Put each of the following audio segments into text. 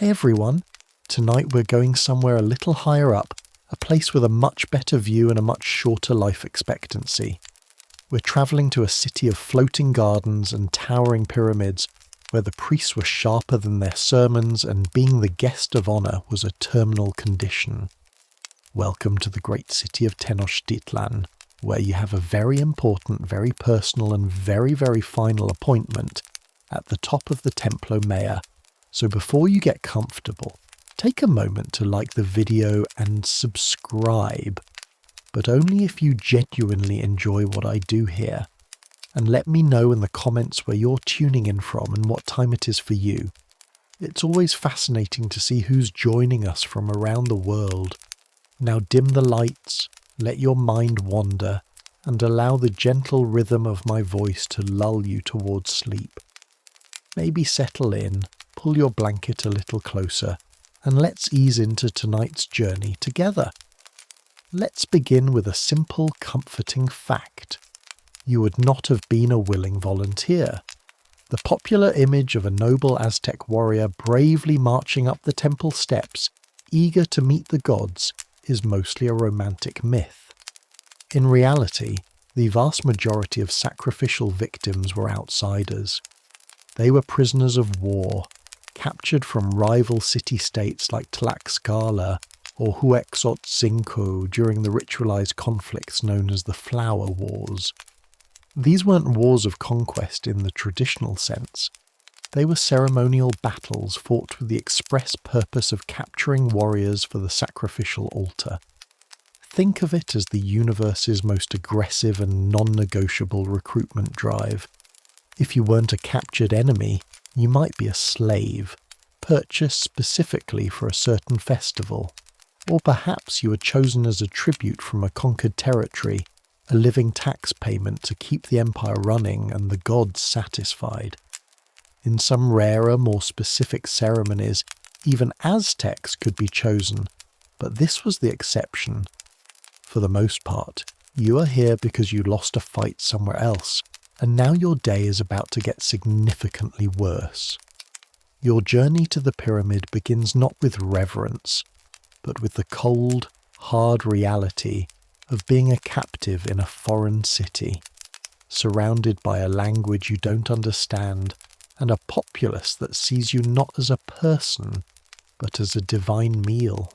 Hey everyone, tonight we're going somewhere a little higher up, a place with a much better view and a much shorter life expectancy. We're travelling to a city of floating gardens and towering pyramids, where the priests were sharper than their sermons and being the guest of honour was a terminal condition. Welcome to the great city of Tenochtitlan, where you have a very important, very personal and very, very final appointment at the top of the Templo Maya. So before you get comfortable, take a moment to like the video and subscribe, but only if you genuinely enjoy what I do here. And let me know in the comments where you're tuning in from and what time it is for you. It's always fascinating to see who's joining us from around the world. Now dim the lights, let your mind wander, and allow the gentle rhythm of my voice to lull you towards sleep. Maybe settle in, pull your blanket a little closer, and let's ease into tonight's journey together. Let's begin with a simple, comforting fact. You would not have been a willing volunteer. The popular image of a noble Aztec warrior bravely marching up the temple steps, eager to meet the gods, is mostly a romantic myth. In reality, the vast majority of sacrificial victims were outsiders. They were prisoners of war, captured from rival city-states like Tlaxcala or Huexotzinco during the ritualized conflicts known as the Flower Wars. These weren't wars of conquest in the traditional sense. They were ceremonial battles fought with the express purpose of capturing warriors for the sacrificial altar. Think of it as the universe's most aggressive and non-negotiable recruitment drive. If you weren't a captured enemy, you might be a slave, purchased specifically for a certain festival. Or perhaps you were chosen as a tribute from a conquered territory, a living tax payment to keep the empire running and the gods satisfied. In some rarer, more specific ceremonies, even Aztecs could be chosen, but this was the exception. For the most part, you are here because you lost a fight somewhere else, and now your day is about to get significantly worse. Your journey to the pyramid begins not with reverence, but with the cold, hard reality of being a captive in a foreign city, surrounded by a language you don't understand and a populace that sees you not as a person, but as a divine meal.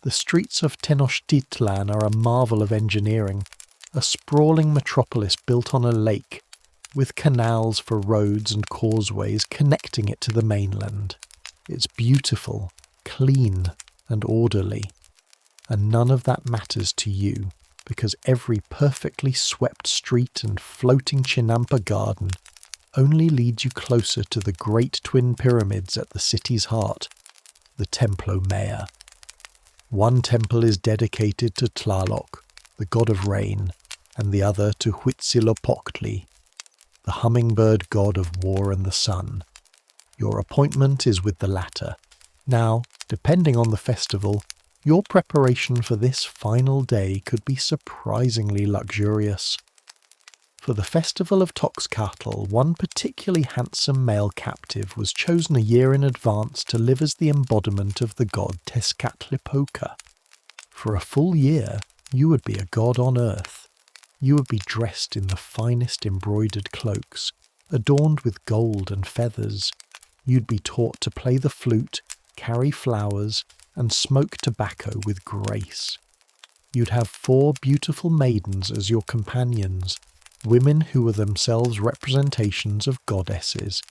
The streets of Tenochtitlan are a marvel of engineering, a sprawling metropolis built on a lake, with canals for roads and causeways connecting it to the mainland. It's beautiful, clean, and orderly. And none of that matters to you, because every perfectly swept street and floating chinampa garden only leads you closer to the great twin pyramids at the city's heart, the Templo Maya. One temple is dedicated to Tlaloc, the god of rain, and the other to Huitzilopochtli, the hummingbird god of war and the sun. Your appointment is with the latter. Now, depending on the festival, your preparation for this final day could be surprisingly luxurious. For the festival of Toxcatl, one particularly handsome male captive was chosen a year in advance to live as the embodiment of the god Tezcatlipoca. For a full year, you would be a god on earth. You would be dressed in the finest embroidered cloaks, adorned with gold and feathers. You'd be taught to play the flute, carry flowers, and smoke tobacco with grace. You'd have 4 beautiful maidens as your companions, women who were themselves representations of goddesses.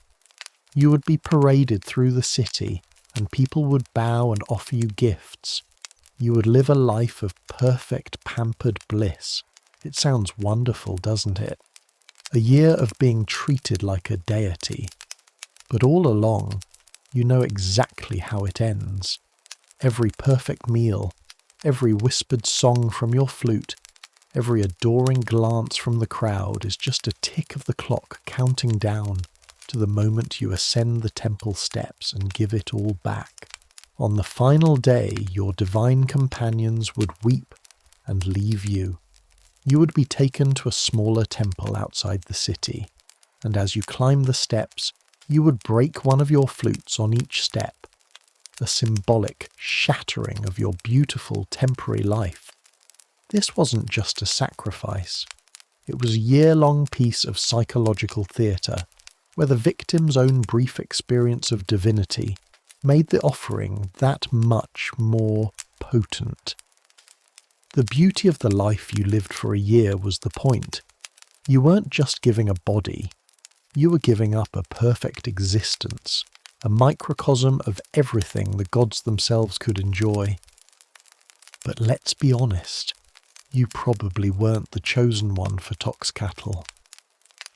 You would be paraded through the city, and people would bow and offer you gifts. You would live a life of perfect, pampered bliss. It sounds wonderful, doesn't it? A year of being treated like a deity. But all along, you know exactly how it ends. Every perfect meal, every whispered song from your flute, every adoring glance from the crowd is just a tick of the clock counting down to the moment you ascend the temple steps and give it all back. On the final day, your divine companions would weep and leave you. You would be taken to a smaller temple outside the city, and as you climb the steps, you would break one of your flutes on each step, a symbolic shattering of your beautiful temporary life. This wasn't just a sacrifice. It was a year-long piece of psychological theatre, where the victim's own brief experience of divinity made the offering that much more potent. The beauty of the life you lived for a year was the point. You weren't just giving a body, you were giving up a perfect existence, a microcosm of everything the gods themselves could enjoy. But let's be honest, you probably weren't the chosen one for Toxcatl.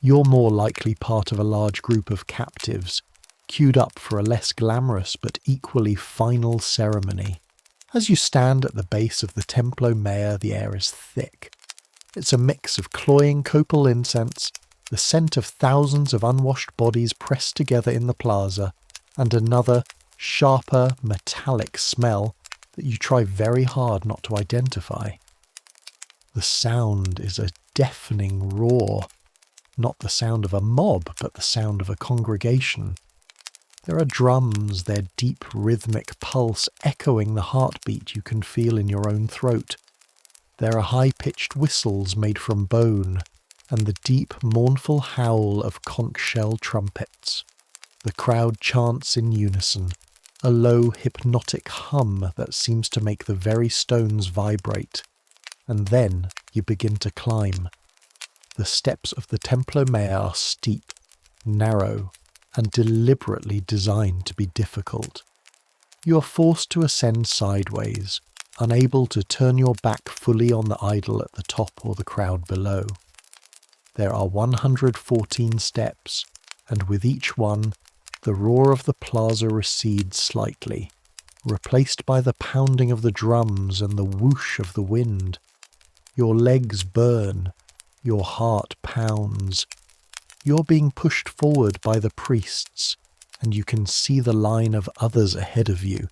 You're more likely part of a large group of captives, queued up for a less glamorous but equally final ceremony. As you stand at the base of the Templo Mea, the air is thick. It's a mix of cloying copal incense, the scent of thousands of unwashed bodies pressed together in the plaza, and another, sharper, metallic smell that you try very hard not to identify. The sound is a deafening roar, not the sound of a mob, but the sound of a congregation. There are drums, their deep rhythmic pulse echoing the heartbeat you can feel in your own throat. There are high-pitched whistles made from bone, and the deep, mournful howl of conch shell trumpets. The crowd chants in unison, a low, hypnotic hum that seems to make the very stones vibrate. And then you begin to climb. The steps of the Templo Mea are steep, narrow, and deliberately designed to be difficult. You are forced to ascend sideways, unable to turn your back fully on the idol at the top or the crowd below. There are 114 steps, and with each one, the roar of the plaza recedes slightly, replaced by the pounding of the drums and the whoosh of the wind. Your legs burn, your heart pounds. You're being pushed forward by the priests, and you can see the line of others ahead of you,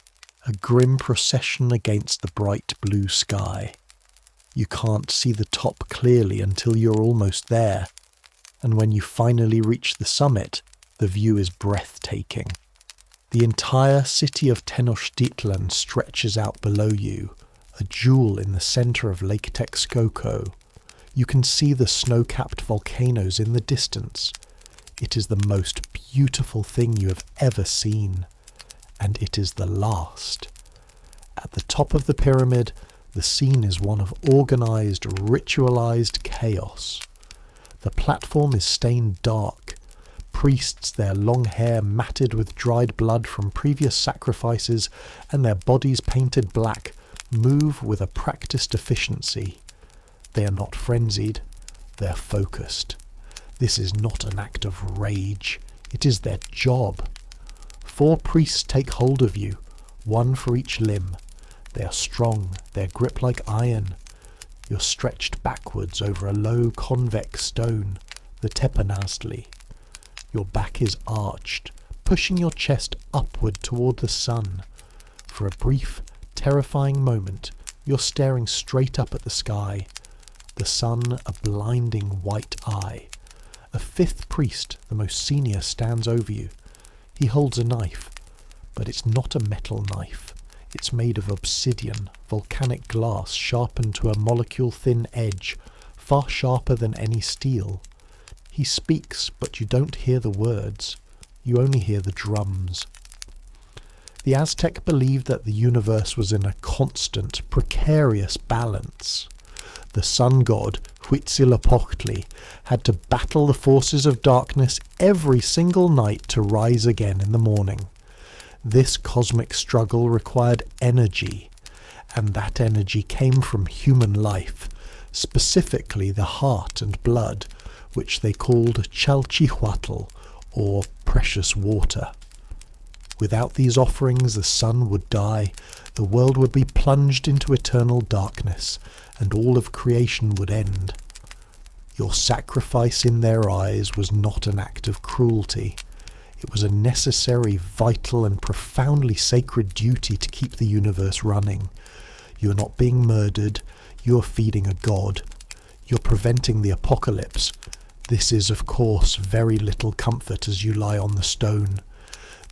a grim procession against the bright blue sky. You can't see the top clearly until you're almost there, and when you finally reach the summit, the view is breathtaking. The entire city of Tenochtitlan stretches out below you, a jewel in the center of Lake Texcoco. You can see the snow-capped volcanoes in the distance. It is the most beautiful thing you have ever seen, and it is the last. At the top of the pyramid, the scene is one of organized, ritualized chaos. The platform is stained dark. Priests, their long hair matted with dried blood from previous sacrifices and their bodies painted black, move with a practiced efficiency. They are not frenzied, they're focused. This is not an act of rage, it is their job. 4 priests take hold of you, 1 for each limb. They are strong, their grip like iron. You're stretched backwards over a low convex stone, the tepanazli. Your back is arched, pushing your chest upward toward the sun. For a brief, terrifying moment, you're staring straight up at the sky. The sun a blinding white eye. A 5th priest, the most senior, stands over you. He holds a knife, but it's not a metal knife. It's made of obsidian, volcanic glass sharpened to a molecule-thin edge, far sharper than any steel. He speaks, but you don't hear the words. You only hear the drums. The Aztec believed that the universe was in a constant, precarious balance. The sun god, Huitzilopochtli, had to battle the forces of darkness every single night to rise again in the morning. This cosmic struggle required energy, and that energy came from human life, specifically the heart and blood, which they called chalchihuatl, or precious water. Without these offerings the sun would die, the world would be plunged into eternal darkness, and all of creation would end. Your sacrifice in their eyes was not an act of cruelty. It was a necessary, vital, and profoundly sacred duty to keep the universe running. You are not being murdered, you are feeding a god. You're preventing the apocalypse. This is, of course, very little comfort as you lie on the stone.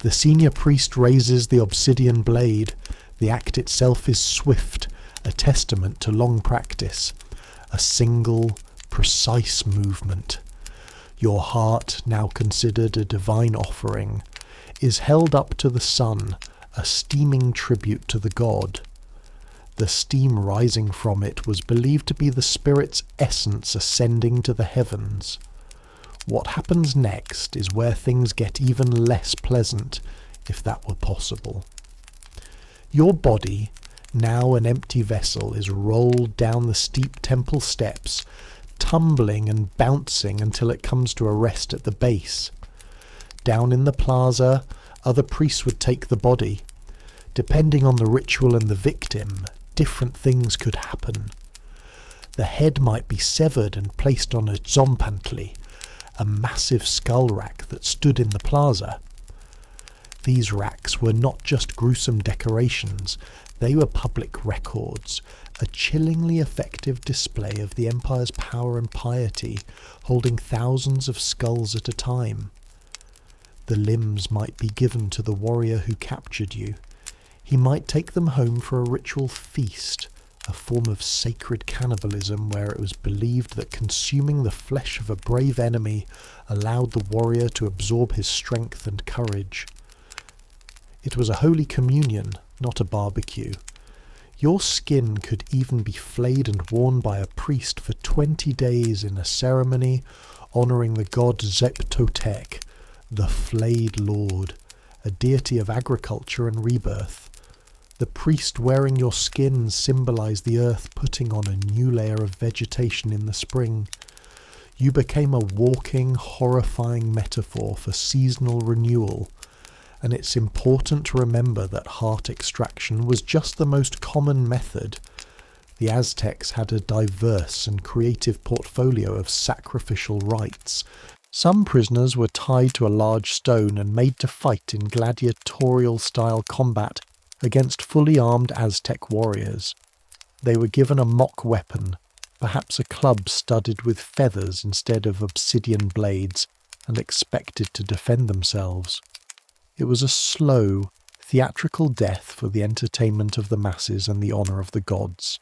The senior priest raises the obsidian blade. The act itself is swift, a testament to long practice. A single, precise movement. Your heart, now considered a divine offering, is held up to the sun, a steaming tribute to the god. The steam rising from it was believed to be the spirit's essence ascending to the heavens. What happens next is where things get even less pleasant, if that were possible. Your body, now an empty vessel, is rolled down the steep temple steps, tumbling and bouncing until it comes to a rest at the base. Down in the plaza, other priests would take the body. Depending on the ritual and the victim, different things could happen. The head might be severed and placed on a zompantli, a massive skull rack that stood in the plaza. These racks were not just gruesome decorations, they were public records, a chillingly effective display of the empire's power and piety, holding thousands of skulls at a time. The limbs might be given to the warrior who captured you. He might take them home for a ritual feast, a form of sacred cannibalism where it was believed that consuming the flesh of a brave enemy allowed the warrior to absorb his strength and courage. It was a holy communion, not a barbecue. Your skin could even be flayed and worn by a priest for 20 days in a ceremony honouring the god Zep-Totec, the flayed lord, a deity of agriculture and rebirth. The priest wearing your skin symbolised the earth putting on a new layer of vegetation in the spring. You became a walking, horrifying metaphor for seasonal renewal, and it's important to remember that heart extraction was just the most common method. The Aztecs had a diverse and creative portfolio of sacrificial rites. Some prisoners were tied to a large stone and made to fight in gladiatorial-style combat against fully armed Aztec warriors. They were given a mock weapon, perhaps a club studded with feathers instead of obsidian blades, and expected to defend themselves. It was a slow, theatrical death for the entertainment of the masses and the honour of the gods.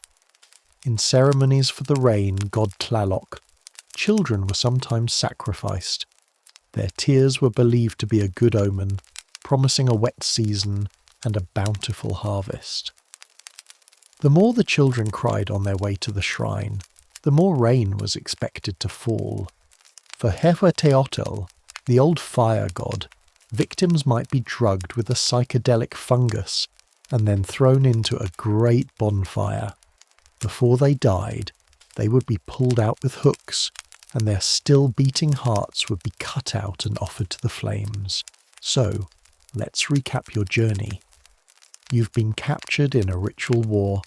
In ceremonies for the rain god Tlaloc, children were sometimes sacrificed. Their tears were believed to be a good omen, promising a wet season and a bountiful harvest. The more the children cried on their way to the shrine, the more rain was expected to fall. For Huehueteotl, the old fire god, victims might be drugged with a psychedelic fungus and then thrown into a great bonfire. Before they died, they would be pulled out with hooks, and their still beating hearts would be cut out and offered to the flames. So, let's recap your journey. You've been captured in a ritual war,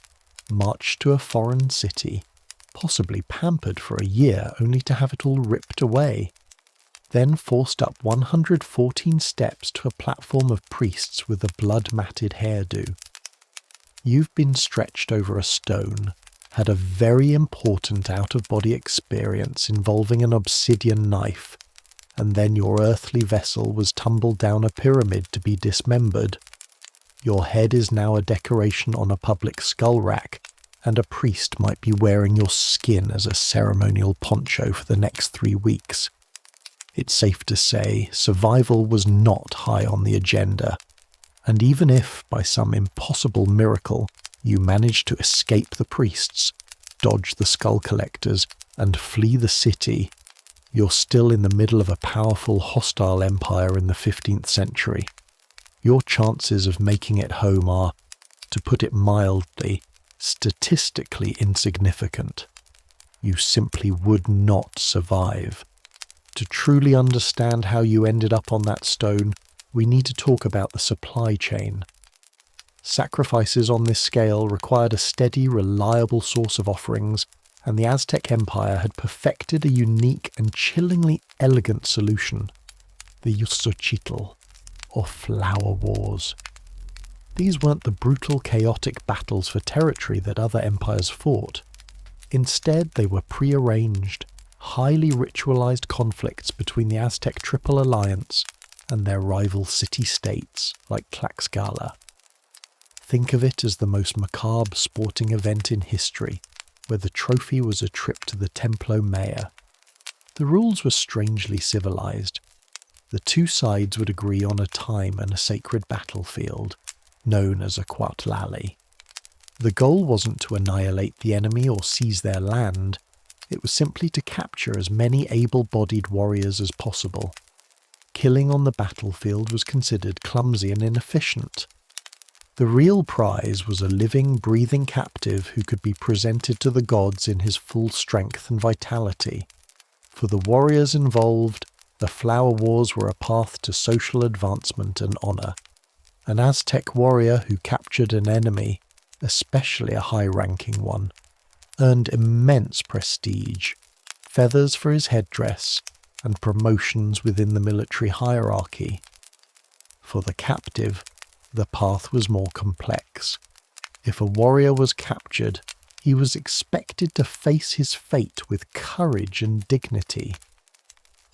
marched to a foreign city, possibly pampered for a year only to have it all ripped away, then forced up 114 steps to a platform of priests with a blood-matted hairdo. You've been stretched over a stone, had a very important out-of-body experience involving an obsidian knife, and then your earthly vessel was tumbled down a pyramid to be dismembered. Your head is now a decoration on a public skull rack, and a priest might be wearing your skin as a ceremonial poncho for the next 3 weeks. It's safe to say survival was not high on the agenda, and even if, by some impossible miracle, you managed to escape the priests, dodge the skull collectors, and flee the city, you're still in the middle of a powerful hostile empire in the 15th century. Your chances of making it home are, to put it mildly, statistically insignificant. You simply would not survive. To truly understand how you ended up on that stone, we need to talk about the supply chain. Sacrifices on this scale required a steady, reliable source of offerings, and the Aztec Empire had perfected a unique and chillingly elegant solution: the Xochitl, or flower wars. These weren't the brutal, chaotic battles for territory that other empires fought. Instead, they were prearranged, highly ritualized conflicts between the Aztec Triple Alliance, and their rival city-states like Tlaxcala. Think of it as the most macabre sporting event in history, where the trophy was a trip to the Templo Mayor. The rules were strangely civilized. The two sides would agree on a time and a sacred battlefield, known as a Cuauhtlali. The goal wasn't to annihilate the enemy or seize their land, it was simply to capture as many able-bodied warriors as possible. Killing on the battlefield was considered clumsy and inefficient. The real prize was a living, breathing captive who could be presented to the gods in his full strength and vitality. For the warriors involved, the flower wars were a path to social advancement and honor. An Aztec warrior who captured an enemy, especially a high-ranking one, earned immense prestige, feathers for his headdress, and promotions within the military hierarchy. For the captive, the path was more complex. If a warrior was captured, he was expected to face his fate with courage and dignity.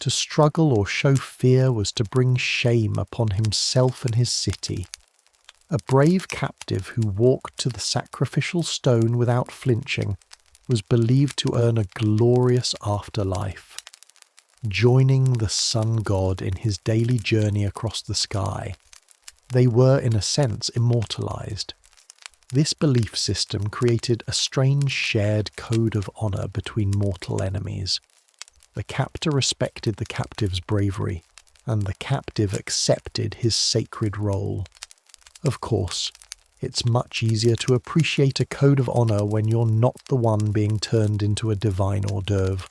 To struggle or show fear was to bring shame upon himself and his city. A brave captive who walked to the sacrificial stone without flinching was believed to earn a glorious afterlife, joining the sun god in his daily journey across the sky. They were, in a sense, immortalized. This belief system created a strange shared code of honor between mortal enemies. The captor respected the captive's bravery, and the captive accepted his sacred role. Of course, it's much easier to appreciate a code of honor when you're not the one being turned into a divine hors d'oeuvre.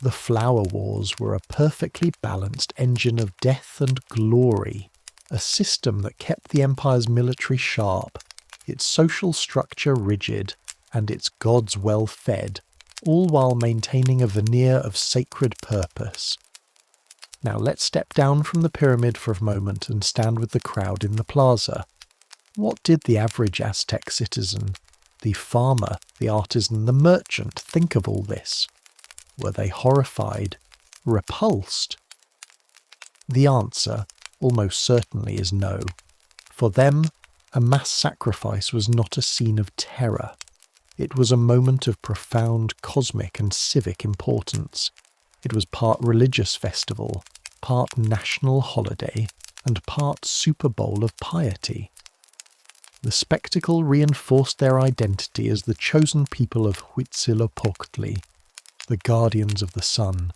The Flower Wars were a perfectly balanced engine of death and glory, a system that kept the Empire's military sharp, its social structure rigid, and its gods well fed, all while maintaining a veneer of sacred purpose. Now let's step down from the pyramid for a moment and stand with the crowd in the plaza. What did the average Aztec citizen, the farmer, the artisan, the merchant think of all this? Were they horrified? Repulsed? The answer, almost certainly, is no. For them, a mass sacrifice was not a scene of terror. It was a moment of profound cosmic and civic importance. It was part religious festival, part national holiday, and part Super Bowl of piety. The spectacle reinforced their identity as the chosen people of Huitzilopochtli, the guardians of the sun.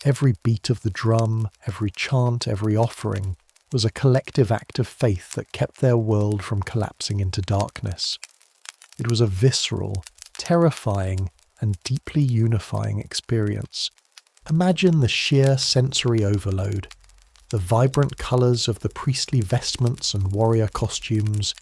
Every beat of the drum, every chant, every offering was a collective act of faith that kept their world from collapsing into darkness. It was a visceral, terrifying, and deeply unifying experience. Imagine the sheer sensory overload, the vibrant colours of the priestly vestments and warrior costumes,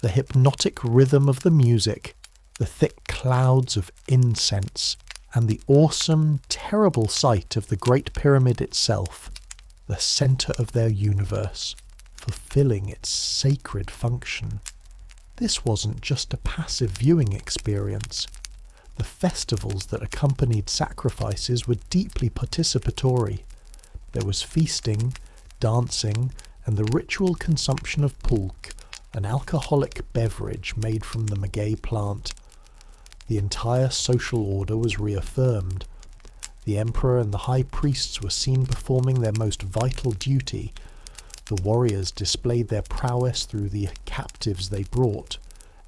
the hypnotic rhythm of the music, the thick clouds of incense, and the awesome, terrible sight of the Great Pyramid itself, the centre of their universe, fulfilling its sacred function. This wasn't just a passive viewing experience. The festivals that accompanied sacrifices were deeply participatory. There was feasting, dancing, and the ritual consumption of pulque, an alcoholic beverage made from the maguey plant. The entire social order was reaffirmed. The emperor and the high priests were seen performing their most vital duty. The warriors displayed their prowess through the captives they brought,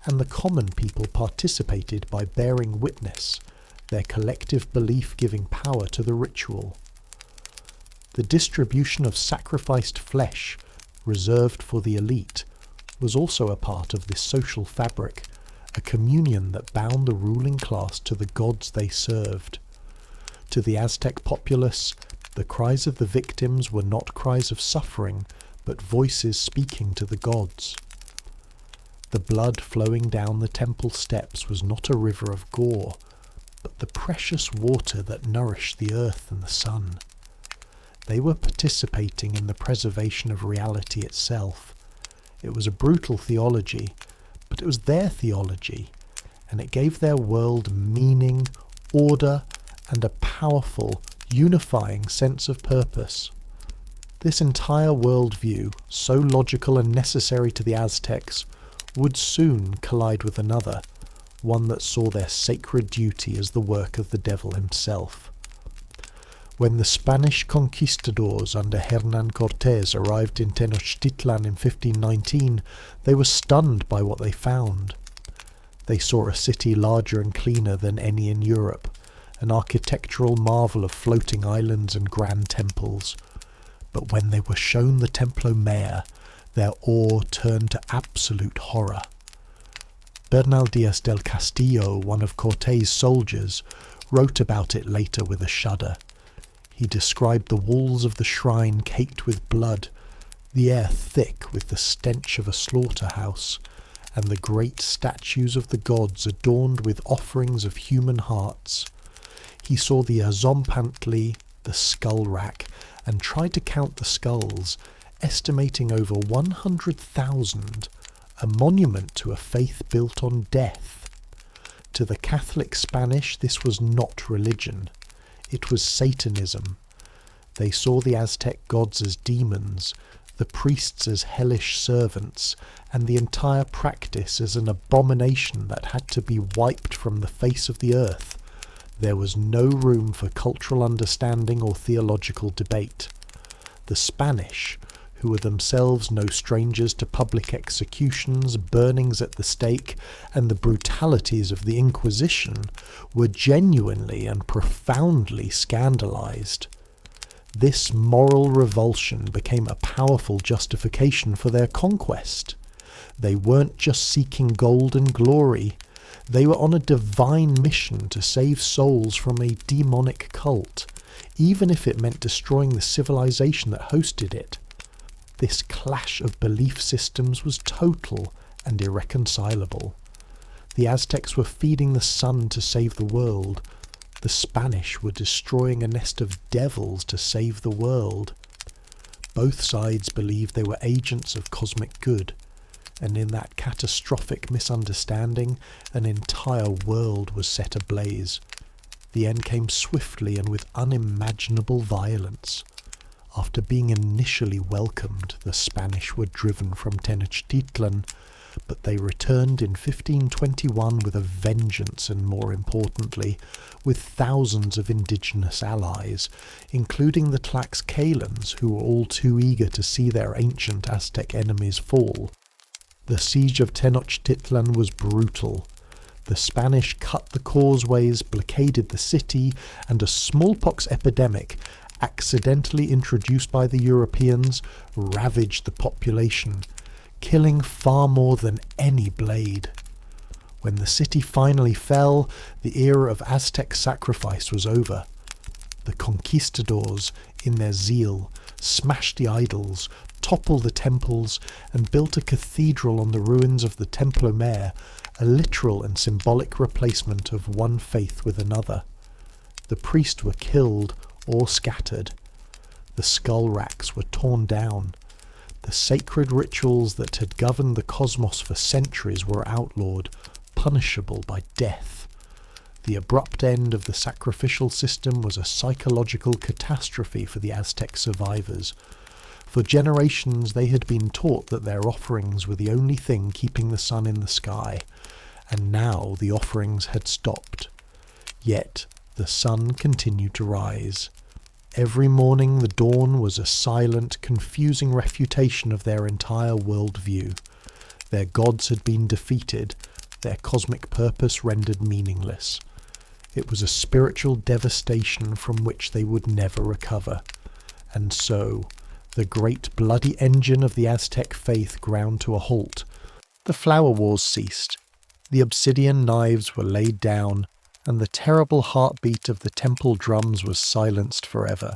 and the common people participated by bearing witness, their collective belief giving power to the ritual. The distribution of sacrificed flesh, reserved for the elite, was also a part of this social fabric, a communion that bound the ruling class to the gods they served. To the Aztec populace, the cries of the victims were not cries of suffering, but voices speaking to the gods. The blood flowing down the temple steps was not a river of gore, but the precious water that nourished the earth and the sun. They were participating in the preservation of reality itself. It was a brutal theology, but it was their theology, and it gave their world meaning, order, and a powerful, unifying sense of purpose. This entire worldview, so logical and necessary to the Aztecs, would soon collide with another, one that saw their sacred duty as the work of the devil himself. When the Spanish conquistadors under Hernán Cortés arrived in Tenochtitlan in 1519, they were stunned by what they found. They saw a city larger and cleaner than any in Europe, an architectural marvel of floating islands and grand temples. But when they were shown the Templo Mayor, their awe turned to absolute horror. Bernal Diaz del Castillo, one of Cortés' soldiers, wrote about it later with a shudder. He described the walls of the shrine caked with blood, the air thick with the stench of a slaughterhouse, and the great statues of the gods adorned with offerings of human hearts. He saw the Azompantli, the skull rack, and tried to count the skulls, estimating over 100,000, a monument to a faith built on death. To the Catholic Spanish, this was not religion. It was Satanism. They saw the Aztec gods as demons, the priests as hellish servants, and the entire practice as an abomination that had to be wiped from the face of the earth. There was no room for cultural understanding or theological debate. The Spanish, who were themselves no strangers to public executions, burnings at the stake, and the brutalities of the Inquisition, were genuinely and profoundly scandalized. This moral revulsion became a powerful justification for their conquest. They weren't just seeking gold and glory. They were on a divine mission to save souls from a demonic cult, even if it meant destroying the civilization that hosted it. This clash of belief systems was total and irreconcilable. The Aztecs were feeding the sun to save the world. The Spanish were destroying a nest of devils to save the world. Both sides believed they were agents of cosmic good, and in that catastrophic misunderstanding, an entire world was set ablaze. The end came swiftly and with unimaginable violence. After being initially welcomed, the Spanish were driven from Tenochtitlan, but they returned in 1521 with a vengeance and, more importantly, with thousands of indigenous allies, including the Tlaxcalans, who were all too eager to see their ancient Aztec enemies fall. The siege of Tenochtitlan was brutal. The Spanish cut the causeways, blockaded the city, and a smallpox epidemic, accidentally introduced by the Europeans, ravaged the population, killing far more than any blade. When the city finally fell, the era of Aztec sacrifice was over. The conquistadors, in their zeal, smashed the idols, toppled the temples, and built a cathedral on the ruins of the Templo Mayor, a literal and symbolic replacement of one faith with another. The priests were killed or scattered. The skull racks were torn down. The sacred rituals that had governed the cosmos for centuries were outlawed, punishable by death. The abrupt end of the sacrificial system was a psychological catastrophe for the Aztec survivors. For generations they had been taught that their offerings were the only thing keeping the sun in the sky, and now the offerings had stopped. Yet the sun continued to rise. Every morning the dawn was a silent, confusing refutation of their entire worldview. Their gods had been defeated, their cosmic purpose rendered meaningless. It was a spiritual devastation from which they would never recover. And so, the great bloody engine of the Aztec faith ground to a halt. The flower wars ceased. The obsidian knives were laid down, and the terrible heartbeat of the temple drums was silenced forever.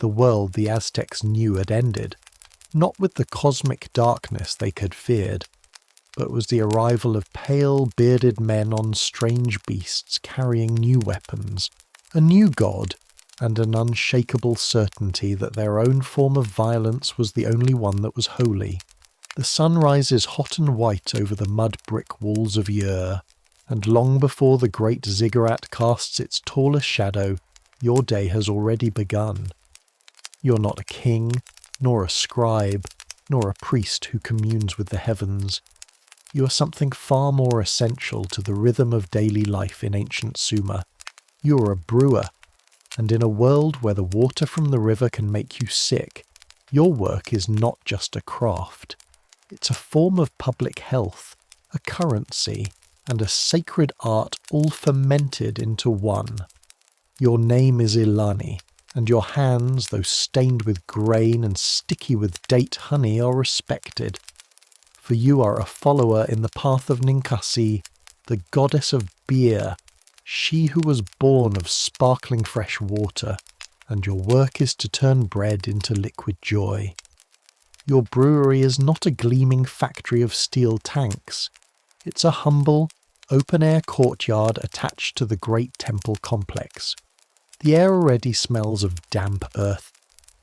The world the Aztecs knew had ended, not with the cosmic darkness they had feared, but was the arrival of pale, bearded men on strange beasts carrying new weapons, a new god, and an unshakable certainty that their own form of violence was the only one that was holy. The sun rises hot and white over the mud-brick walls of Ur, and long before the great ziggurat casts its tallest shadow, your day has already begun. You're not a king, nor a scribe, nor a priest who communes with the heavens. You are something far more essential to the rhythm of daily life in ancient Sumer. You are a brewer, and in a world where the water from the river can make you sick, your work is not just a craft. It's a form of public health, a currency, and a sacred art all fermented into one. Your name is Ilani, and your hands, though stained with grain and sticky with date honey, are respected. For you are a follower in the path of Ninkasi, the goddess of beer, she who was born of sparkling fresh water, and your work is to turn bread into liquid joy. Your brewery is not a gleaming factory of steel tanks. It's a humble, open-air courtyard attached to the great temple complex. The air already smells of damp earth,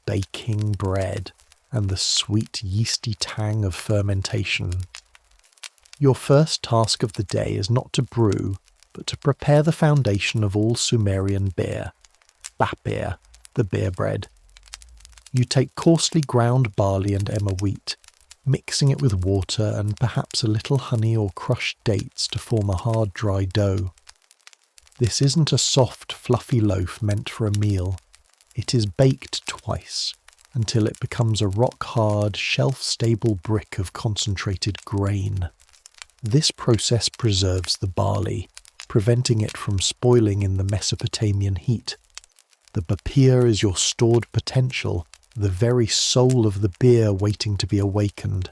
baking bread, and the sweet yeasty tang of fermentation. Your first task of the day is not to brew, but to prepare the foundation of all Sumerian beer, bapir, the beer bread. You take coarsely ground barley and emmer wheat, mixing it with water and perhaps a little honey or crushed dates to form a hard dry dough. This isn't a soft, fluffy loaf meant for a meal. It is baked twice, until it becomes a rock-hard, shelf-stable brick of concentrated grain. This process preserves the barley, preventing it from spoiling in the Mesopotamian heat. The bapir is your stored potential, the very soul of the beer waiting to be awakened.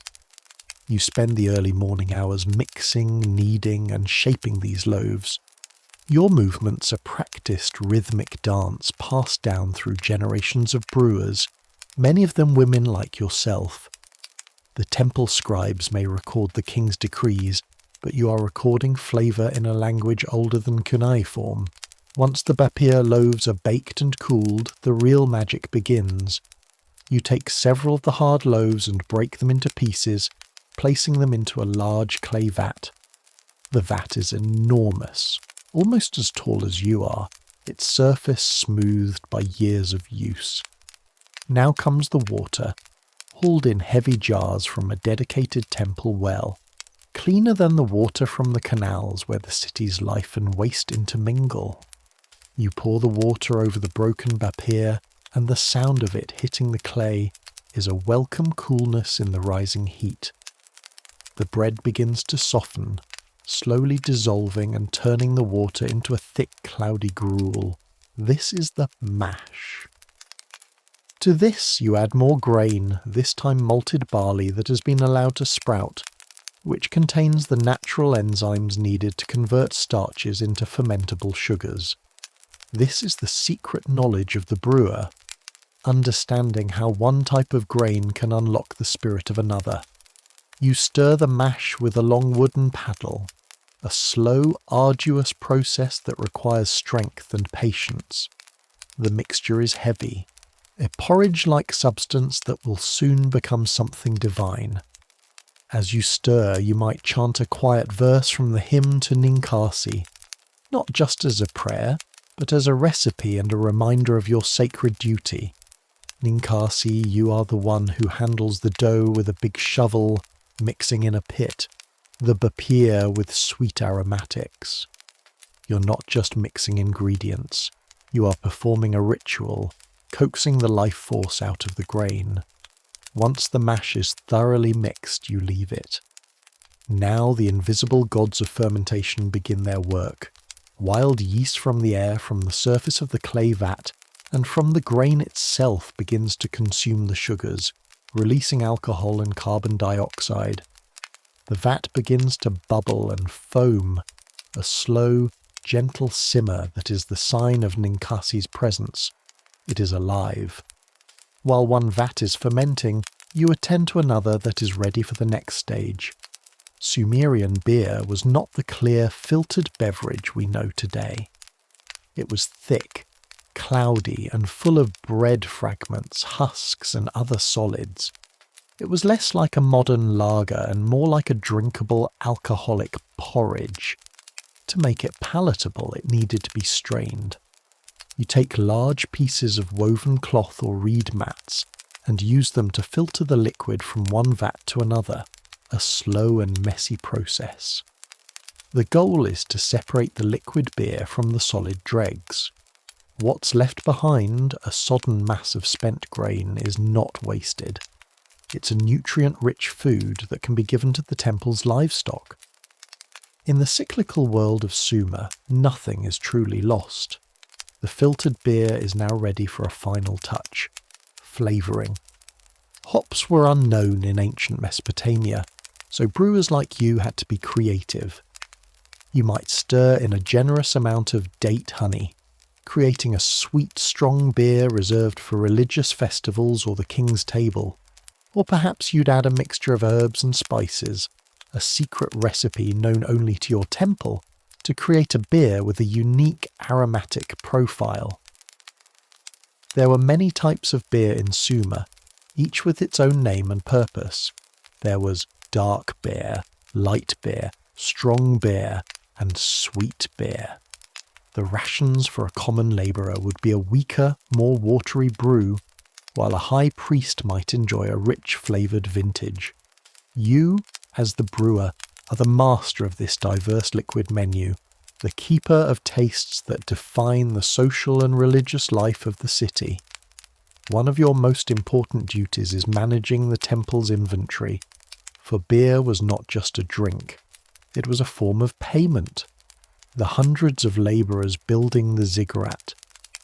You spend the early morning hours mixing, kneading, and shaping these loaves. Your movements are practiced rhythmic dance passed down through generations of brewers, many of them women like yourself. The temple scribes may record the king's decrees, but you are recording flavour in a language older than cuneiform. Once the bapir loaves are baked and cooled, the real magic begins. You take several of the hard loaves and break them into pieces, placing them into a large clay vat. The vat is enormous, almost as tall as you are, its surface smoothed by years of use. Now comes the water, hauled in heavy jars from a dedicated temple well, cleaner than the water from the canals where the city's life and waste intermingle. You pour the water over the broken bapir, and the sound of it hitting the clay is a welcome coolness in the rising heat. The bread begins to soften, slowly dissolving and turning the water into a thick, cloudy gruel. This is the mash. To this you add more grain, this time malted barley that has been allowed to sprout, which contains the natural enzymes needed to convert starches into fermentable sugars. This is the secret knowledge of the brewer, understanding how one type of grain can unlock the spirit of another. You stir the mash with a long wooden paddle, a slow, arduous process that requires strength and patience. The mixture is heavy, a porridge-like substance that will soon become something divine. As you stir, you might chant a quiet verse from the hymn to Ninkasi, not just as a prayer, but as a recipe and a reminder of your sacred duty. Ninkasi, you are the one who handles the dough with a big shovel, mixing in a pit, the bapir with sweet aromatics. You're not just mixing ingredients, you are performing a ritual, coaxing the life force out of the grain. Once the mash is thoroughly mixed, you leave it. Now the invisible gods of fermentation begin their work. Wild yeast from the air, from the surface of the clay vat, and from the grain itself begins to consume the sugars, releasing alcohol and carbon dioxide. The vat begins to bubble and foam, a slow, gentle simmer that is the sign of Ninkasi's presence. It is alive. While one vat is fermenting, you attend to another that is ready for the next stage. Sumerian beer was not the clear, filtered beverage we know today. It was thick, cloudy, and full of bread fragments, husks, and other solids. It was less like a modern lager and more like a drinkable, alcoholic porridge. To make it palatable, it needed to be strained. You take large pieces of woven cloth or reed mats and use them to filter the liquid from one vat to another, a slow and messy process. The goal is to separate the liquid beer from the solid dregs. What's left behind, a sodden mass of spent grain, is not wasted. It's a nutrient-rich food that can be given to the temple's livestock. In the cyclical world of Sumer, nothing is truly lost. The filtered beer is now ready for a final touch: flavouring. Hops were unknown in ancient Mesopotamia, so brewers like you had to be creative. You might stir in a generous amount of date honey, creating a sweet, strong beer reserved for religious festivals or the king's table. Or perhaps you'd add a mixture of herbs and spices, a secret recipe known only to your temple, to create a beer with a unique aromatic profile. There were many types of beer in Sumer, each with its own name and purpose. There was dark beer, light beer, strong beer, and sweet beer. The rations for a common labourer would be a weaker, more watery brew, while a high priest might enjoy a rich flavoured vintage. You, as the brewer, are the master of this diverse liquid menu, the keeper of tastes that define the social and religious life of the city. One of your most important duties is managing the temple's inventory, for beer was not just a drink, it was a form of payment. The hundreds of labourers building the ziggurat,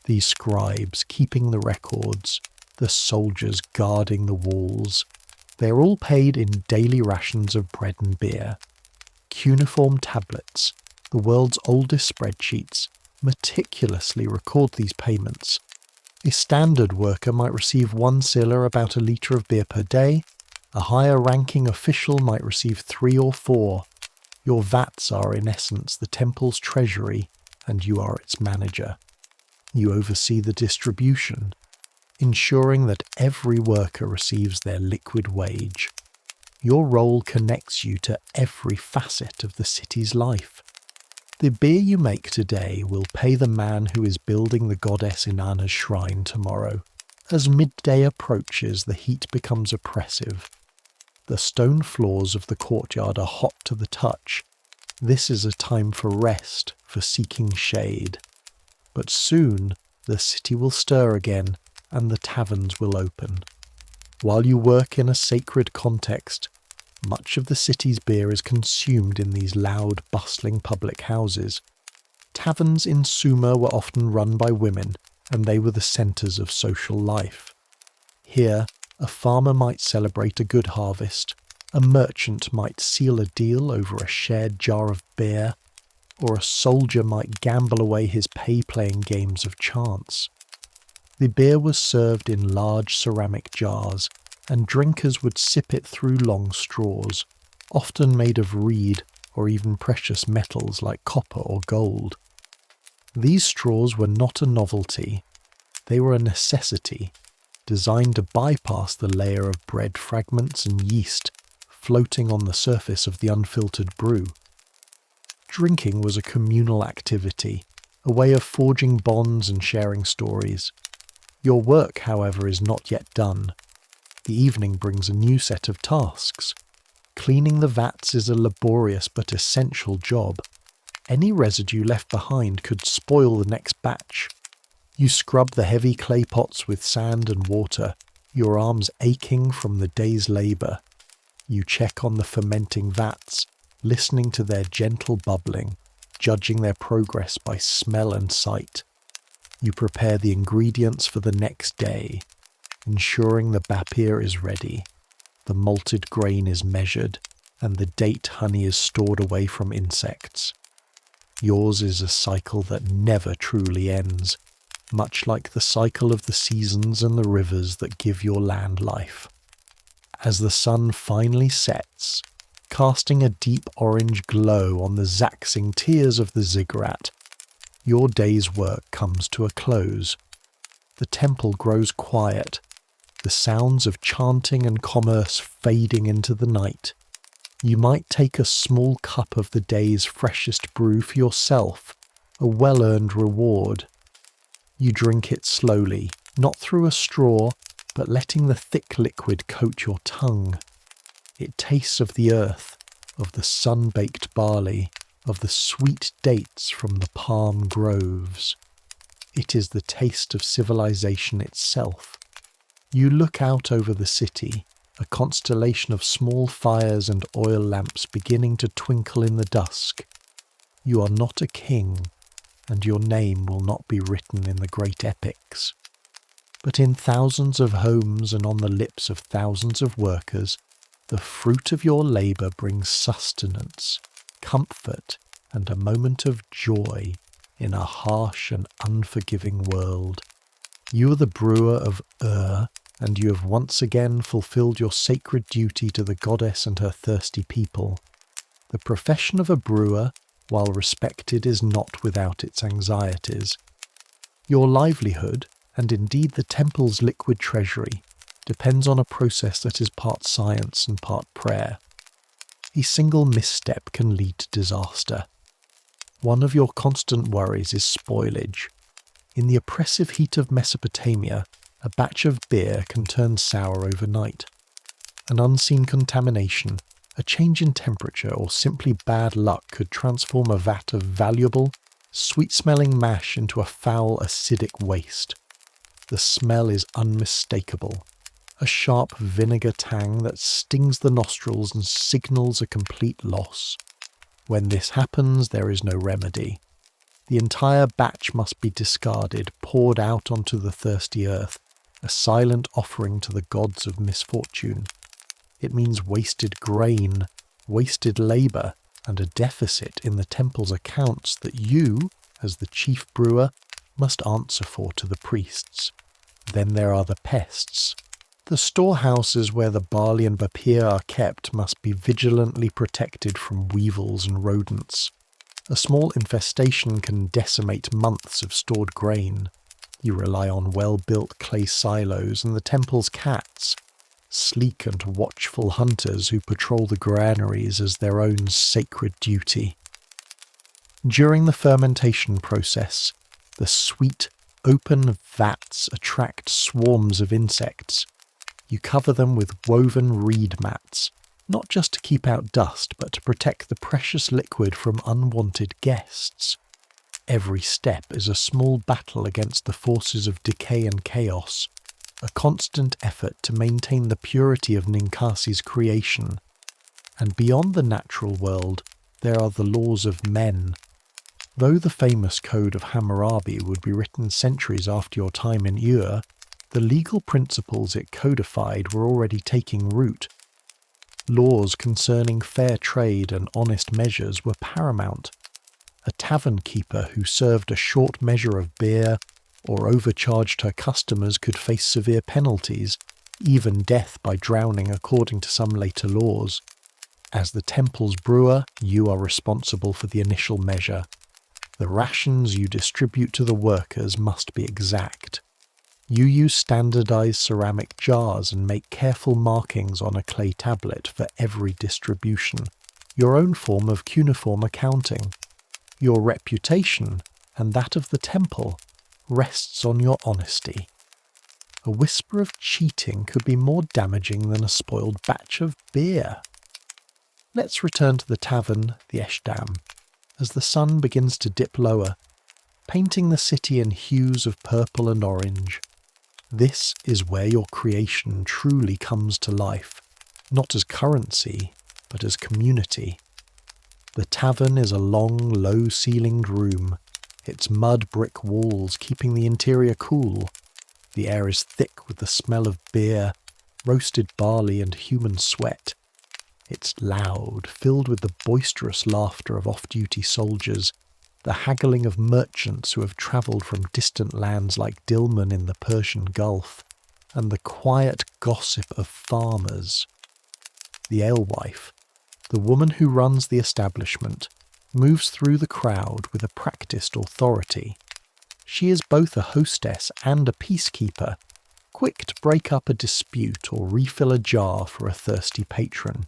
these scribes keeping the records, the soldiers guarding the walls, they are all paid in daily rations of bread and beer. Cuneiform tablets, the world's oldest spreadsheets, meticulously record these payments. A standard worker might receive one siller, about a litre of beer per day. A higher-ranking official might receive 3 or 4. Your vats are, in essence, the temple's treasury, and you are its manager. You oversee the distribution, ensuring that every worker receives their liquid wage. Your role connects you to every facet of the city's life. The beer you make today will pay the man who is building the goddess Inanna's shrine tomorrow. As midday approaches, the heat becomes oppressive. The stone floors of the courtyard are hot to the touch. This is a time for rest, for seeking shade. But soon the city will stir again, and the taverns will open. While you work in a sacred context, much of the city's beer is consumed in these loud, bustling public houses. Taverns in Sumer were often run by women, and they were the centres of social life. Here, a farmer might celebrate a good harvest, a merchant might seal a deal over a shared jar of beer, or a soldier might gamble away his pay playing games of chance. The beer was served in large ceramic jars, and drinkers would sip it through long straws, often made of reed or even precious metals like copper or gold. These straws were not a novelty, they were a necessity, designed to bypass the layer of bread fragments and yeast floating on the surface of the unfiltered brew. Drinking was a communal activity, a way of forging bonds and sharing stories. Your work, however, is not yet done. The evening brings a new set of tasks. Cleaning the vats is a laborious but essential job. Any residue left behind could spoil the next batch. You scrub the heavy clay pots with sand and water, your arms aching from the day's labour. You check on the fermenting vats, listening to their gentle bubbling, judging their progress by smell and sight. You prepare the ingredients for the next day, ensuring the bapir is ready, the malted grain is measured, and the date honey is stored away from insects. Yours is a cycle that never truly ends, much like the cycle of the seasons and the rivers that give your land life. As the sun finally sets, casting a deep orange glow on the zaxing tiers of the ziggurat, your day's work comes to a close. The temple grows quiet, the sounds of chanting and commerce fading into the night. You might take a small cup of the day's freshest brew for yourself, a well-earned reward. You drink it slowly, not through a straw, but letting the thick liquid coat your tongue. It tastes of the earth, of the sun-baked barley, of the sweet dates from the palm groves. It is the taste of civilization itself. You look out over the city, a constellation of small fires and oil lamps beginning to twinkle in the dusk. You are not a king, and your name will not be written in the great epics. But in thousands of homes and on the lips of thousands of workers, the fruit of your labour brings sustenance, comfort, and a moment of joy in a harsh and unforgiving world. You are the brewer of and you have once again fulfilled your sacred duty to the goddess and her thirsty people. The profession of a brewer, while respected, is not without its anxieties. Your livelihood, and indeed the temple's liquid treasury, depends on a process that is part science and part prayer. A single misstep can lead to disaster. One of your constant worries is spoilage. In the oppressive heat of Mesopotamia, a batch of beer can turn sour overnight. An unseen contamination, a change in temperature, or simply bad luck could transform a vat of valuable, sweet-smelling mash into a foul, acidic waste. The smell is unmistakable. A sharp vinegar tang that stings the nostrils and signals a complete loss. When this happens, there is no remedy. The entire batch must be discarded, poured out onto the thirsty earth, a silent offering to the gods of misfortune. It means wasted grain, wasted labour, and a deficit in the temple's accounts that you, as the chief brewer, must answer for to the priests. Then there are the pests. The storehouses where the barley and bapir are kept must be vigilantly protected from weevils and rodents. A small infestation can decimate months of stored grain. You rely on well-built clay silos and the temple's cats, sleek and watchful hunters who patrol the granaries as their own sacred duty. During the fermentation process, the sweet, open vats attract swarms of insects. You cover them with woven reed mats, not just to keep out dust, but to protect the precious liquid from unwanted guests. Every step is a small battle against the forces of decay and chaos, a constant effort to maintain the purity of Ninkasi's creation. And beyond the natural world, there are the laws of men. Though the famous Code of Hammurabi would be written centuries after your time in Ur, the legal principles it codified were already taking root. Laws concerning fair trade and honest measures were paramount. A tavern keeper who served a short measure of beer or overcharged her customers could face severe penalties, even death by drowning according to some later laws. As the temple's brewer, you are responsible for the initial measure. The rations you distribute to the workers must be exact. You use standardized ceramic jars and make careful markings on a clay tablet for every distribution, your own form of cuneiform accounting. Your reputation, and that of the temple, rests on your honesty. A whisper of cheating could be more damaging than a spoiled batch of beer. Let's return to the tavern, the Eshdam, as the sun begins to dip lower, painting the city in hues of purple and orange. This is where your creation truly comes to life, not as currency, but as community. The tavern is a long, low-ceilinged room, its mud brick walls keeping the interior cool. The air is thick with the smell of beer, roasted barley and human sweat. It's loud, filled with the boisterous laughter of off-duty soldiers, the haggling of merchants who have travelled from distant lands like Dilmun in the Persian Gulf, and the quiet gossip of farmers. The alewife, the woman who runs the establishment, moves through the crowd with a practised authority. She is both a hostess and a peacekeeper, quick to break up a dispute or refill a jar for a thirsty patron.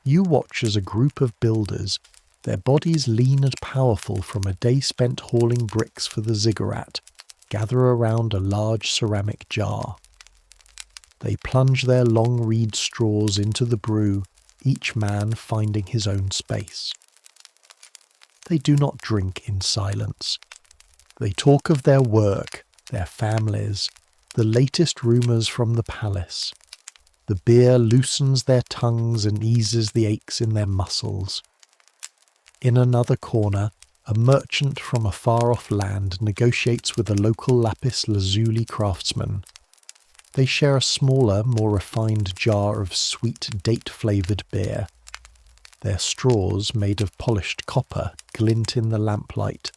You watch as a group of builders, their bodies lean and powerful from a day spent hauling bricks for the ziggurat, gather around a large ceramic jar. They plunge their long reed straws into the brew, each man finding his own space. They do not drink in silence. They talk of their work, their families, the latest rumours from the palace. The beer loosens their tongues and eases the aches in their muscles. In another corner, a merchant from a far-off land negotiates with a local lapis lazuli craftsman. They share a smaller, more refined jar of sweet date-flavoured beer. Their straws, made of polished copper, glint in the lamplight.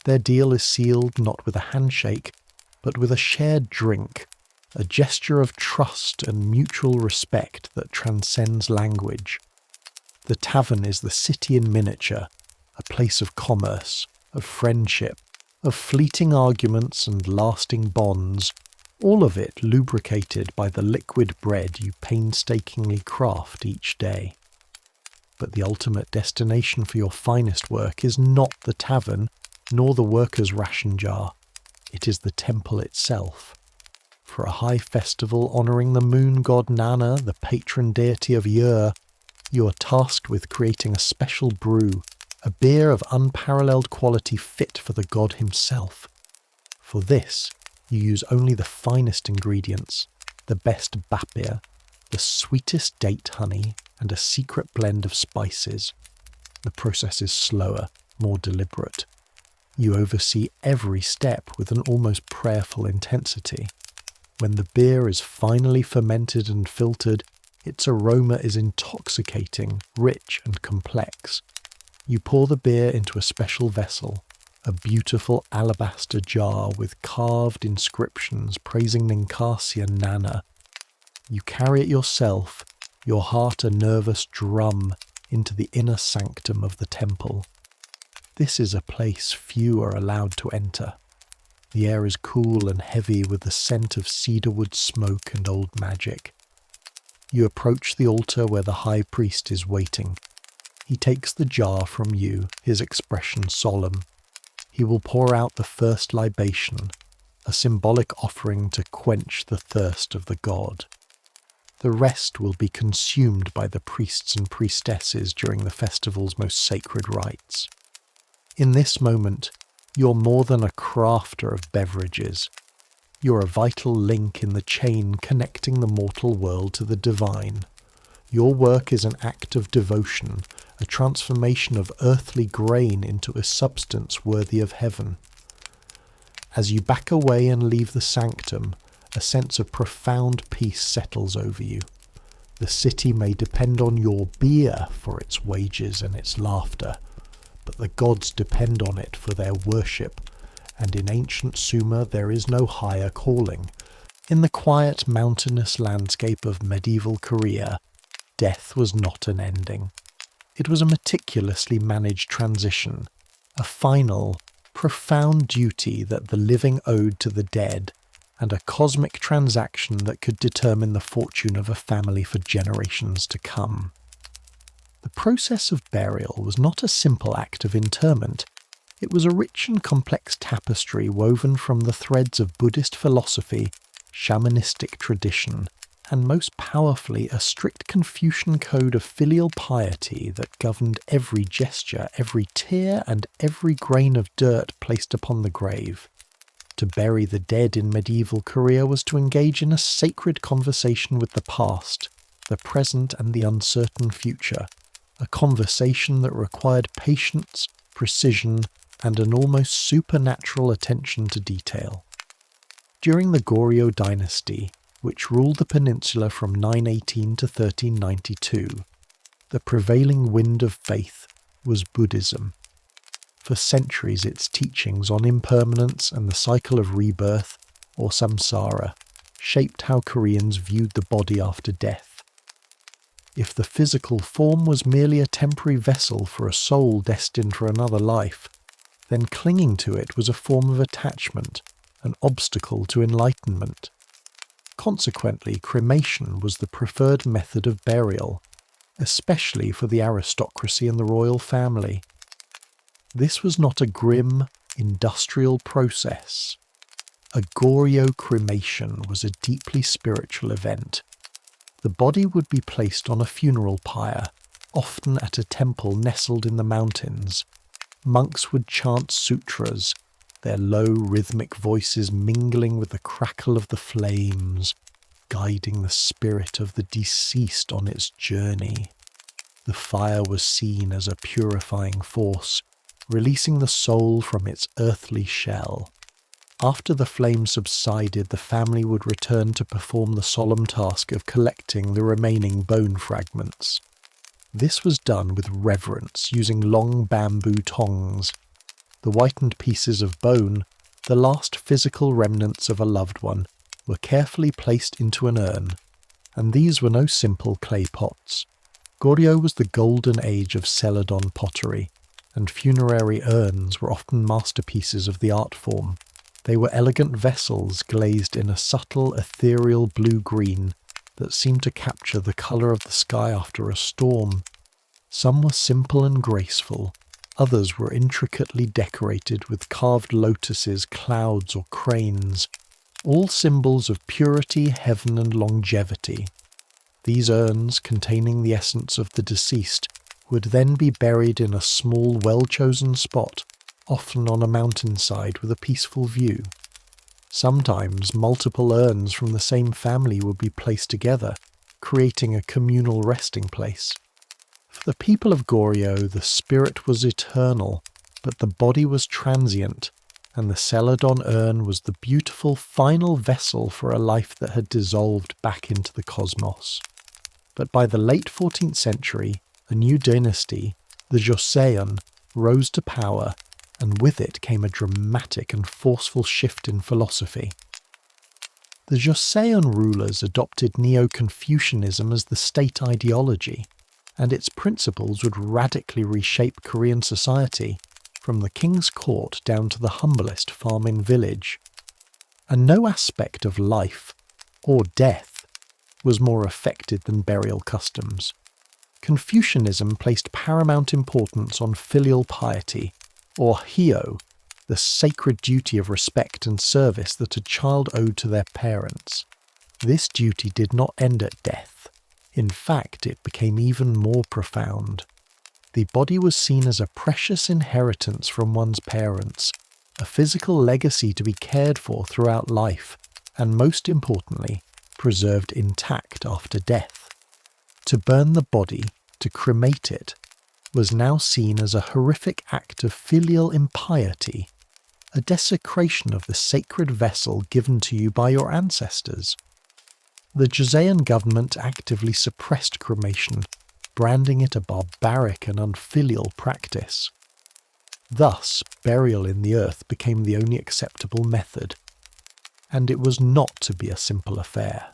Their deal is sealed not with a handshake, but with a shared drink, a gesture of trust and mutual respect that transcends language. The tavern is the city in miniature, a place of commerce, of friendship, of fleeting arguments and lasting bonds, all of it lubricated by the liquid bread you painstakingly craft each day. But the ultimate destination for your finest work is not the tavern, nor the worker's ration jar. It is the temple itself. For a high festival honouring the moon god Nana, the patron deity of Ur, you are tasked with creating a special brew, a beer of unparalleled quality fit for the god himself. For this, you use only the finest ingredients, the best bapir, the sweetest date honey, and a secret blend of spices. The process is slower, more deliberate. You oversee every step with an almost prayerful intensity. When the beer is finally fermented and filtered, its aroma is intoxicating, rich and complex. You pour the beer into a special vessel, a beautiful alabaster jar with carved inscriptions praising Ninkasi and Nana. You carry it yourself, your heart a nervous drum, into the inner sanctum of the temple. This is a place few are allowed to enter. The air is cool and heavy with the scent of cedarwood smoke and old magic. You approach the altar where the high priest is waiting. He takes the jar from you, his expression solemn. He will pour out the first libation, a symbolic offering to quench the thirst of the god. The rest will be consumed by the priests and priestesses during the festival's most sacred rites. In this moment, you're more than a crafter of beverages. You're a vital link in the chain connecting the mortal world to the divine. Your work is an act of devotion, a transformation of earthly grain into a substance worthy of heaven. As you back away and leave the sanctum, a sense of profound peace settles over you. The city may depend on your beer for its wages and its laughter, but the gods depend on it for their worship, and in ancient Sumer there is no higher calling. In the quiet mountainous landscape of medieval Korea, death was not an ending. It was a meticulously managed transition, a final, profound duty that the living owed to the dead, and a cosmic transaction that could determine the fortune of a family for generations to come. The process of burial was not a simple act of interment. It was a rich and complex tapestry woven from the threads of Buddhist philosophy, shamanistic tradition, and most powerfully a strict Confucian code of filial piety that governed every gesture, every tear, and every grain of dirt placed upon the grave. To bury the dead in medieval Korea was to engage in a sacred conversation with the past, the present, and the uncertain future, a conversation that required patience, precision, and an almost supernatural attention to detail. During the Goryeo dynasty, which ruled the peninsula from 918 to 1392, the prevailing wind of faith was Buddhism. For centuries its teachings on impermanence and the cycle of rebirth, or samsara, shaped how Koreans viewed the body after death. If the physical form was merely a temporary vessel for a soul destined for another life, then clinging to it was a form of attachment, an obstacle to enlightenment. Consequently, cremation was the preferred method of burial, especially for the aristocracy and the royal family. This was not a grim, industrial process. A Goryeo cremation was a deeply spiritual event. The body would be placed on a funeral pyre, often at a temple nestled in the mountains. Monks would chant sutras, their low rhythmic voices mingling with the crackle of the flames, guiding the spirit of the deceased on its journey. The fire was seen as a purifying force, releasing the soul from its earthly shell. After the flame subsided, the family would return to perform the solemn task of collecting the remaining bone fragments. This was done with reverence, using long bamboo tongs. The whitened pieces of bone, the last physical remnants of a loved one, were carefully placed into an urn, and these were no simple clay pots. Goryeo was the golden age of Celadon pottery, and funerary urns were often masterpieces of the art form. They were elegant vessels glazed in a subtle, ethereal blue-green that seemed to capture the colour of the sky after a storm. Some were simple and graceful, others were intricately decorated with carved lotuses, clouds, or cranes, all symbols of purity, heaven, and longevity. These urns, containing the essence of the deceased, would then be buried in a small, well-chosen spot, often on a mountainside with a peaceful view. Sometimes multiple urns from the same family would be placed together, creating a communal resting place. For the people of Goryeo, the spirit was eternal, but the body was transient, and the Celadon urn was the beautiful final vessel for a life that had dissolved back into the cosmos. But by the late 14th century, a new dynasty, the Joseon, rose to power, and with it came a dramatic and forceful shift in philosophy. The Joseon rulers adopted Neo-Confucianism as the state ideology, and its principles would radically reshape Korean society, from the king's court down to the humblest farming village. And no aspect of life, or death, was more affected than burial customs. Confucianism placed paramount importance on filial piety, or hyo, the sacred duty of respect and service that a child owed to their parents. This duty did not end at death. In fact, it became even more profound. The body was seen as a precious inheritance from one's parents, a physical legacy to be cared for throughout life, and most importantly, preserved intact after death. To burn the body, to cremate it, was now seen as a horrific act of filial impiety, a desecration of the sacred vessel given to you by your ancestors. The Joseon government actively suppressed cremation, branding it a barbaric and unfilial practice. Thus, burial in the earth became the only acceptable method, and it was not to be a simple affair.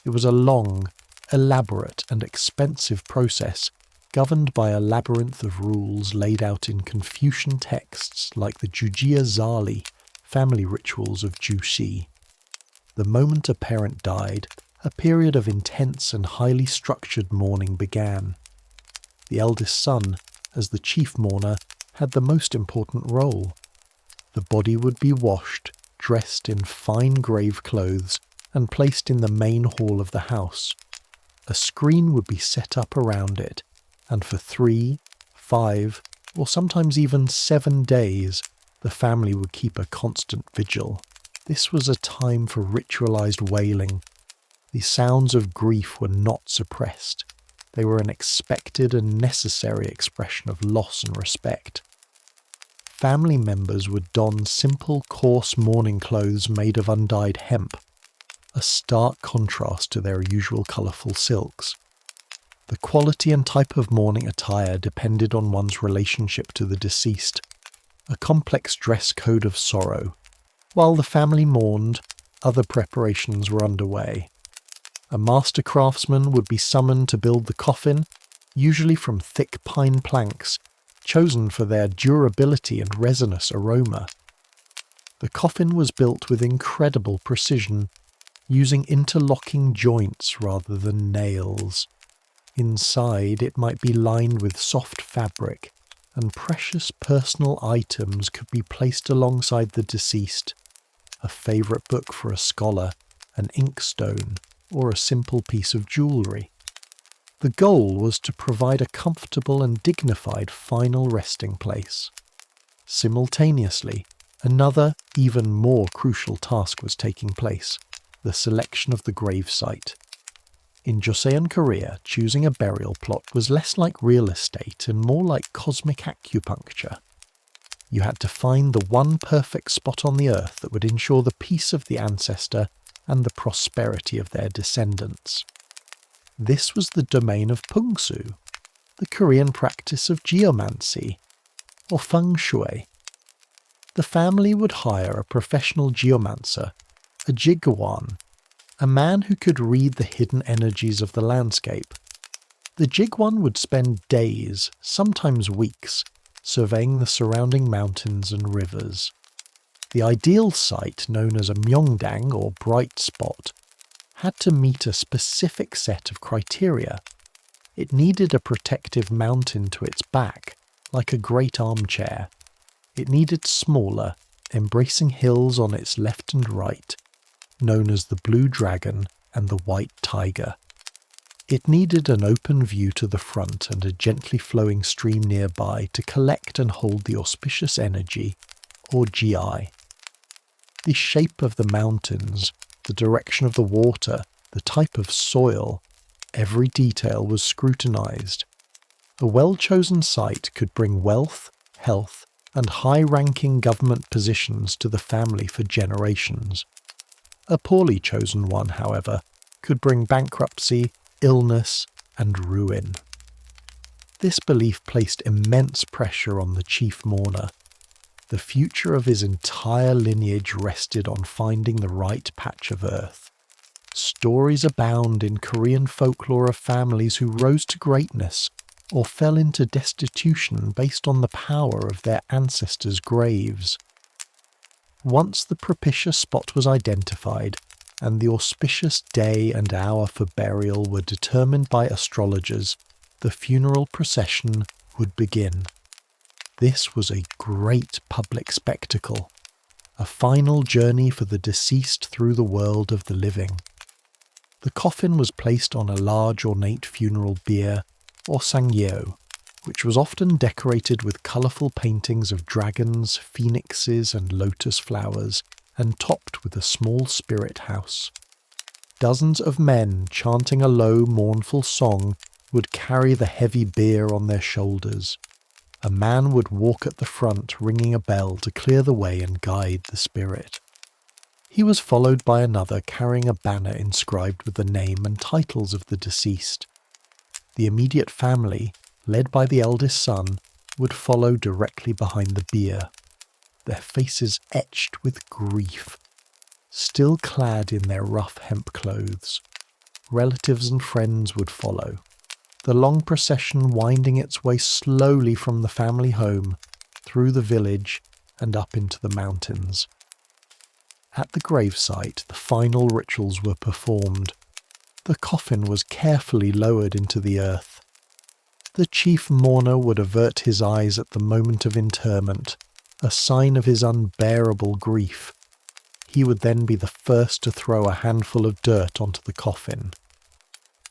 It was a long, elaborate and expensive process governed by a labyrinth of rules laid out in Confucian texts like the Jujia Zali, family rituals of Jushi. The moment a parent died, a period of intense and highly structured mourning began. The eldest son, as the chief mourner, had the most important role. The body would be washed, dressed in fine grave clothes, and placed in the main hall of the house. A screen would be set up around it, and for 3, 5, or sometimes even 7 days, the family would keep a constant vigil. This was a time for ritualized wailing. The sounds of grief were not suppressed. They were an expected and necessary expression of loss and respect. Family members would don simple, coarse mourning clothes made of undyed hemp, a stark contrast to their usual colourful silks. The quality and type of mourning attire depended on one's relationship to the deceased, a complex dress code of sorrow. While the family mourned, other preparations were underway. A master craftsman would be summoned to build the coffin, usually from thick pine planks, chosen for their durability and resinous aroma. The coffin was built with incredible precision, using interlocking joints rather than nails. Inside, it might be lined with soft fabric, and precious personal items could be placed alongside the deceased. a favourite book for a scholar, an inkstone, or a simple piece of jewellery. The goal was to provide a comfortable and dignified final resting place. Simultaneously, another, even more crucial task was taking place: the selection of the gravesite. In Joseon Korea, choosing a burial plot was less like real estate and more like cosmic acupuncture. You had to find the one perfect spot on the earth that would ensure the peace of the ancestor and the prosperity of their descendants. This was the domain of pungsu, the Korean practice of geomancy, or feng shui. The family would hire a professional geomancer, a jigwan, a man who could read the hidden energies of the landscape. The jigwan would spend days, sometimes weeks, surveying the surrounding mountains and rivers. The ideal site, known as a myeongdang or bright spot, had to meet a specific set of criteria. It needed a protective mountain to its back, like a great armchair. It needed smaller, embracing hills on its left and right, known as the Blue Dragon and the White Tiger. It needed an open view to the front and a gently flowing stream nearby to collect and hold the auspicious energy, or GI. The shape of the mountains, the direction of the water, the type of soil, every detail was scrutinized. A well-chosen site could bring wealth, health, and high-ranking government positions to the family for generations. A poorly chosen one, however, could bring bankruptcy, illness, and ruin. This belief placed immense pressure on the chief mourner. The future of his entire lineage rested on finding the right patch of earth. Stories abound in Korean folklore of families who rose to greatness or fell into destitution based on the power of their ancestors' graves. Once the propitious spot was identified, and the auspicious day and hour for burial were determined by astrologers, the funeral procession would begin. This was a great public spectacle, a final journey for the deceased through the world of the living. The coffin was placed on a large ornate funeral bier, or sangyeo, which was often decorated with colourful paintings of dragons, phoenixes and lotus flowers, and topped with a small spirit house. Dozens of men chanting a low, mournful song would carry the heavy bier on their shoulders. A man would walk at the front ringing a bell to clear the way and guide the spirit. He was followed by another carrying a banner inscribed with the name and titles of the deceased. The immediate family, led by the eldest son, would follow directly behind the bier, their faces etched with grief, still clad in their rough hemp clothes. Relatives and friends would follow, the long procession winding its way slowly from the family home, through the village, and up into the mountains. At the gravesite, the final rituals were performed. The coffin was carefully lowered into the earth. The chief mourner would avert his eyes at the moment of interment, a sign of his unbearable grief. He would then be the first to throw a handful of dirt onto the coffin.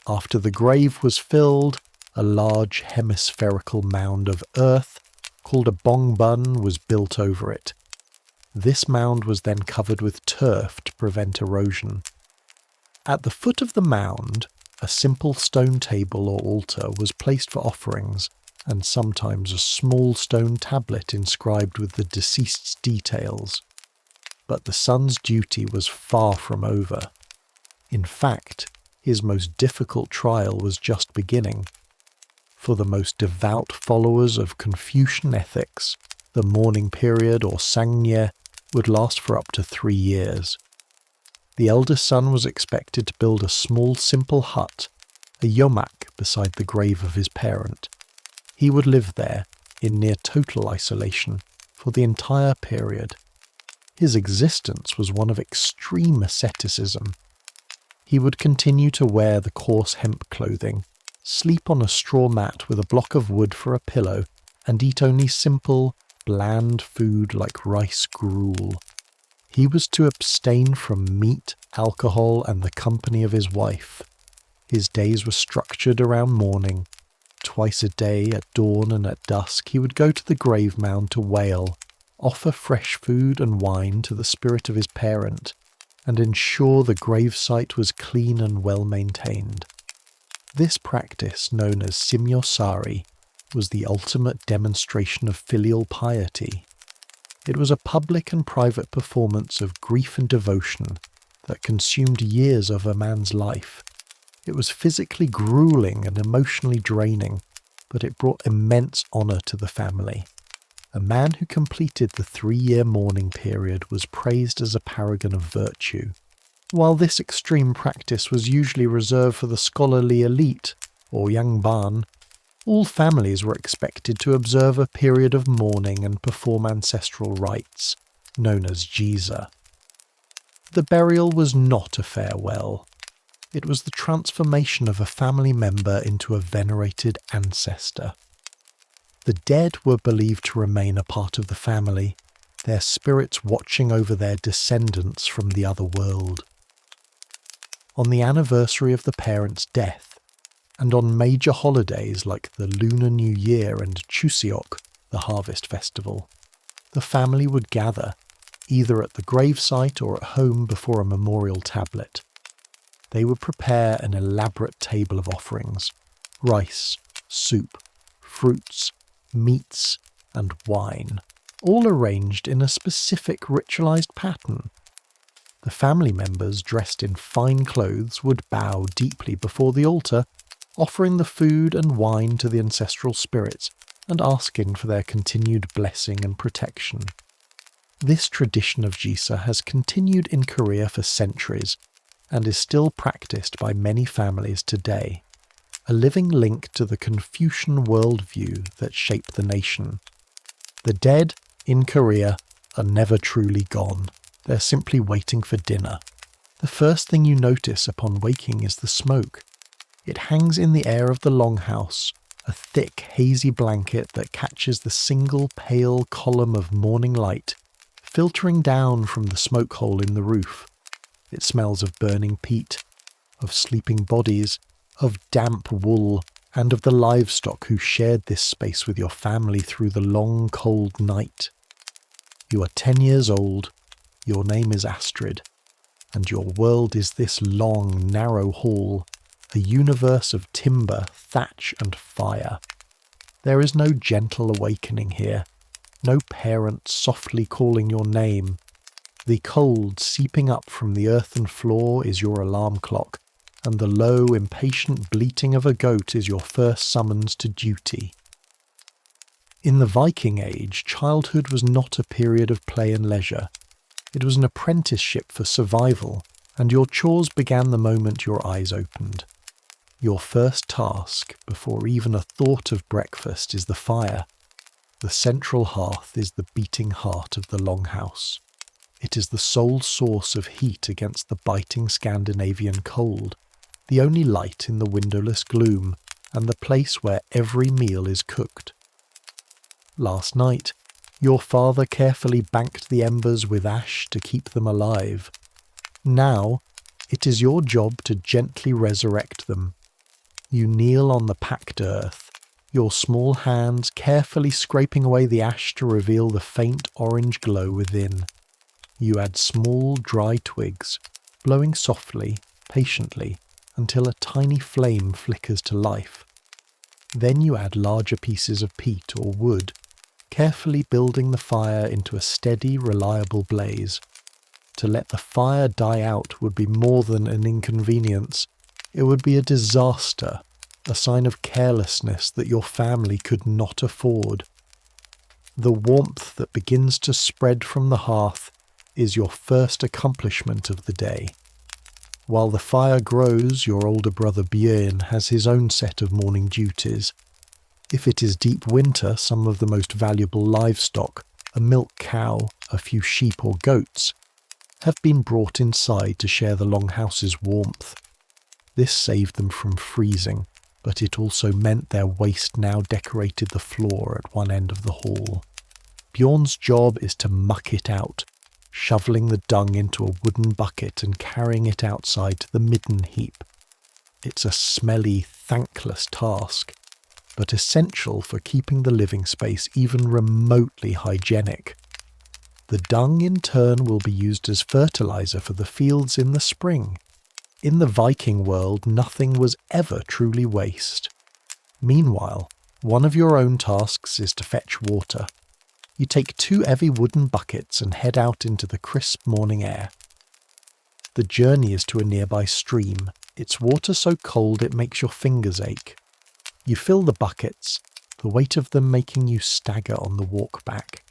After the grave was filled, a large hemispherical mound of earth, called a bongbun, was built over it. This mound was then covered with turf to prevent erosion. At the foot of the mound, a simple stone table or altar was placed for offerings, and sometimes a small stone tablet inscribed with the deceased's details. But the son's duty was far from over. In fact, his most difficult trial was just beginning. For the most devout followers of Confucian ethics, the mourning period, or sangye, would last for up to 3 years. The eldest son was expected to build a small simple hut, a yomak, beside the grave of his parent. He would live there, in near total isolation, for the entire period. His existence was one of extreme asceticism. He would continue to wear the coarse hemp clothing, sleep on a straw mat with a block of wood for a pillow, and eat only simple, bland food like rice gruel. He was to abstain from meat, alcohol, and the company of his wife. His days were structured around mourning. Twice a day, at dawn and at dusk, he would go to the grave mound to wail, offer fresh food and wine to the spirit of his parent, and ensure the gravesite was clean and well maintained. This practice, known as simyosari, was the ultimate demonstration of filial piety. It was a public and private performance of grief and devotion that consumed years of a man's life. It was physically grueling and emotionally draining, but it brought immense honour to the family. A man who completed the 3-year mourning period was praised as a paragon of virtue. While this extreme practice was usually reserved for the scholarly elite, or yangban, all families were expected to observe a period of mourning and perform ancestral rites, known as jisa. The burial was not a farewell. It was the transformation of a family member into a venerated ancestor. The dead were believed to remain a part of the family, their spirits watching over their descendants from the other world. On the anniversary of the parent's death, and on major holidays like the Lunar New Year and Chuseok, the harvest festival, the family would gather, either at the gravesite or at home before a memorial tablet. They would prepare an elaborate table of offerings: rice, soup, fruits, meats, and wine, all arranged in a specific ritualized pattern. The family members, dressed in fine clothes, would bow deeply before the altar, offering the food and wine to the ancestral spirits and asking for their continued blessing and protection. This tradition of jisa has continued in Korea for centuries and is still practiced by many families today, a living link to the Confucian worldview that shaped the nation. The dead, in Korea, are never truly gone. They're simply waiting for dinner. The first thing you notice upon waking is the smoke. It hangs in the air of the longhouse, a thick, hazy blanket that catches the single pale column of morning light, filtering down from the smoke hole in the roof. It smells of burning peat, of sleeping bodies, of damp wool, and of the livestock who shared this space with your family through the long, cold night. You are 10 years old, your name is Astrid, and your world is this long, narrow hall, a universe of timber, thatch, and fire. There is no gentle awakening here, no parent softly calling your name. The cold seeping up from the earthen floor is your alarm clock, and the low, impatient bleating of a goat is your first summons to duty. In the Viking Age, childhood was not a period of play and leisure. It was an apprenticeship for survival, and your chores began the moment your eyes opened. Your first task, before even a thought of breakfast, is the fire. The central hearth is the beating heart of the longhouse. It is the sole source of heat against the biting Scandinavian cold, the only light in the windowless gloom, and the place where every meal is cooked. Last night, your father carefully banked the embers with ash to keep them alive. Now, it is your job to gently resurrect them. You kneel on the packed earth, your small hands carefully scraping away the ash to reveal the faint orange glow within. You add small, dry twigs, blowing softly, patiently, until a tiny flame flickers to life. Then you add larger pieces of peat or wood, carefully building the fire into a steady, reliable blaze. To let the fire die out would be more than an inconvenience. It would be a disaster, a sign of carelessness that your family could not afford. The warmth that begins to spread from the hearth is your first accomplishment of the day. While the fire grows, your older brother Björn has his own set of morning duties. If it is deep winter, some of the most valuable livestock, a milk cow, a few sheep or goats, have been brought inside to share the longhouse's warmth. This saved them from freezing, but it also meant their waste now decorated the floor at one end of the hall. Bjorn's job is to muck it out, shoveling the dung into a wooden bucket and carrying it outside to the midden heap. It's a smelly, thankless task, but essential for keeping the living space even remotely hygienic. The dung in turn will be used as fertilizer for the fields in the spring. In the Viking world, nothing was ever truly waste. Meanwhile, one of your own tasks is to fetch water. You take 2 heavy wooden buckets and head out into the crisp morning air. The journey is to a nearby stream. Its water so cold it makes your fingers ache. You fill the buckets, the weight of them making you stagger on the walk back.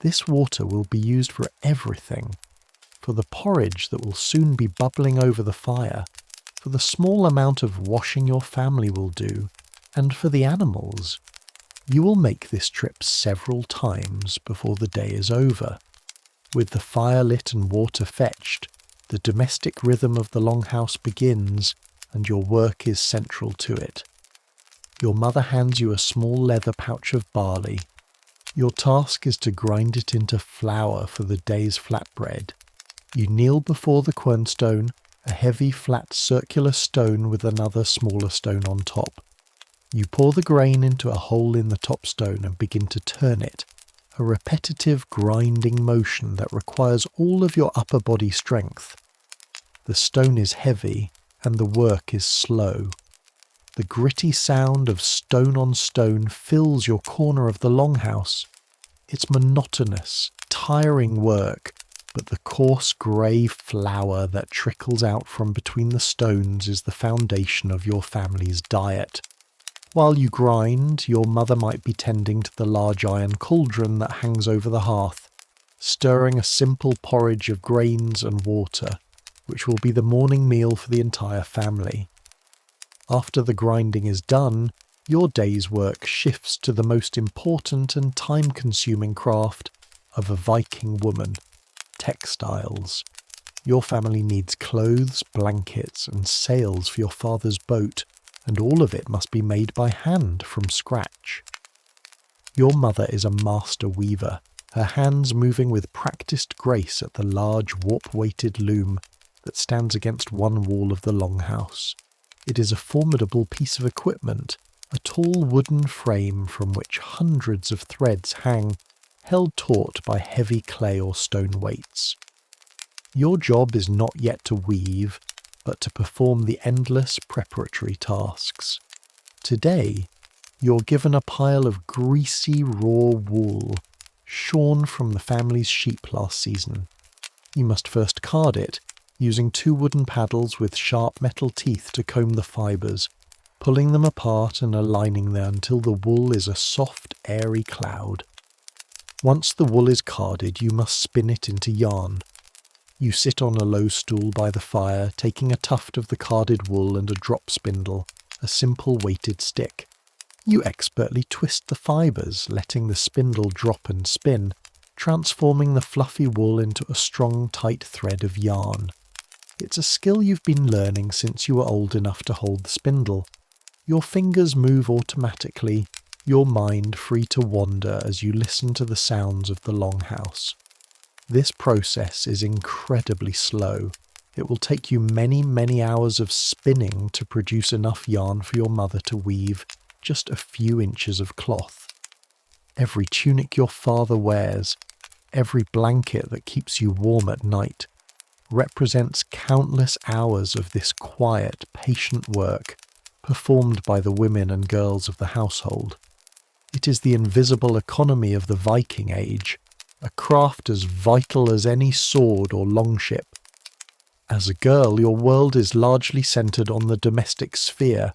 This water will be used for everything. For the porridge that will soon be bubbling over the fire, for the small amount of washing your family will do, and for the animals. You will make this trip several times before the day is over. With the fire lit and water fetched, the domestic rhythm of the longhouse begins, and your work is central to it. Your mother hands you a small leather pouch of barley. Your task is to grind it into flour for the day's flatbread. You kneel before the quernstone, a heavy flat circular stone with another smaller stone on top. You pour the grain into a hole in the top stone and begin to turn it, a repetitive grinding motion that requires all of your upper body strength. The stone is heavy and the work is slow. The gritty sound of stone on stone fills your corner of the longhouse. It's monotonous, tiring work, but the coarse grey flour that trickles out from between the stones is the foundation of your family's diet. While you grind, your mother might be tending to the large iron cauldron that hangs over the hearth, stirring a simple porridge of grains and water, which will be the morning meal for the entire family. After the grinding is done, your day's work shifts to the most important and time-consuming craft of a Viking woman, textiles. Your family needs clothes, blankets, and sails for your father's boat, and all of it must be made by hand from scratch. Your mother is a master weaver, her hands moving with practiced grace at the large warp-weighted loom that stands against one wall of the longhouse. It is a formidable piece of equipment, a tall wooden frame from which hundreds of threads hang, held taut by heavy clay or stone weights. Your job is not yet to weave, but to perform the endless preparatory tasks. Today, you're given a pile of greasy raw wool, shorn from the family's sheep last season. You must first card it, using 2 wooden paddles with sharp metal teeth to comb the fibres, pulling them apart and aligning them until the wool is a soft, airy cloud. Once the wool is carded, you must spin it into yarn. You sit on a low stool by the fire, taking a tuft of the carded wool and a drop spindle, a simple weighted stick. You expertly twist the fibres, letting the spindle drop and spin, transforming the fluffy wool into a strong, tight thread of yarn. It's a skill you've been learning since you were old enough to hold the spindle. Your fingers move automatically, your mind free to wander as you listen to the sounds of the longhouse. This process is incredibly slow. It will take you many, many hours of spinning to produce enough yarn for your mother to weave just a few inches of cloth. Every tunic your father wears, every blanket that keeps you warm at night, represents countless hours of this quiet, patient work performed by the women and girls of the household. It is the invisible economy of the Viking Age, a craft as vital as any sword or longship. As a girl, your world is largely centred on the domestic sphere,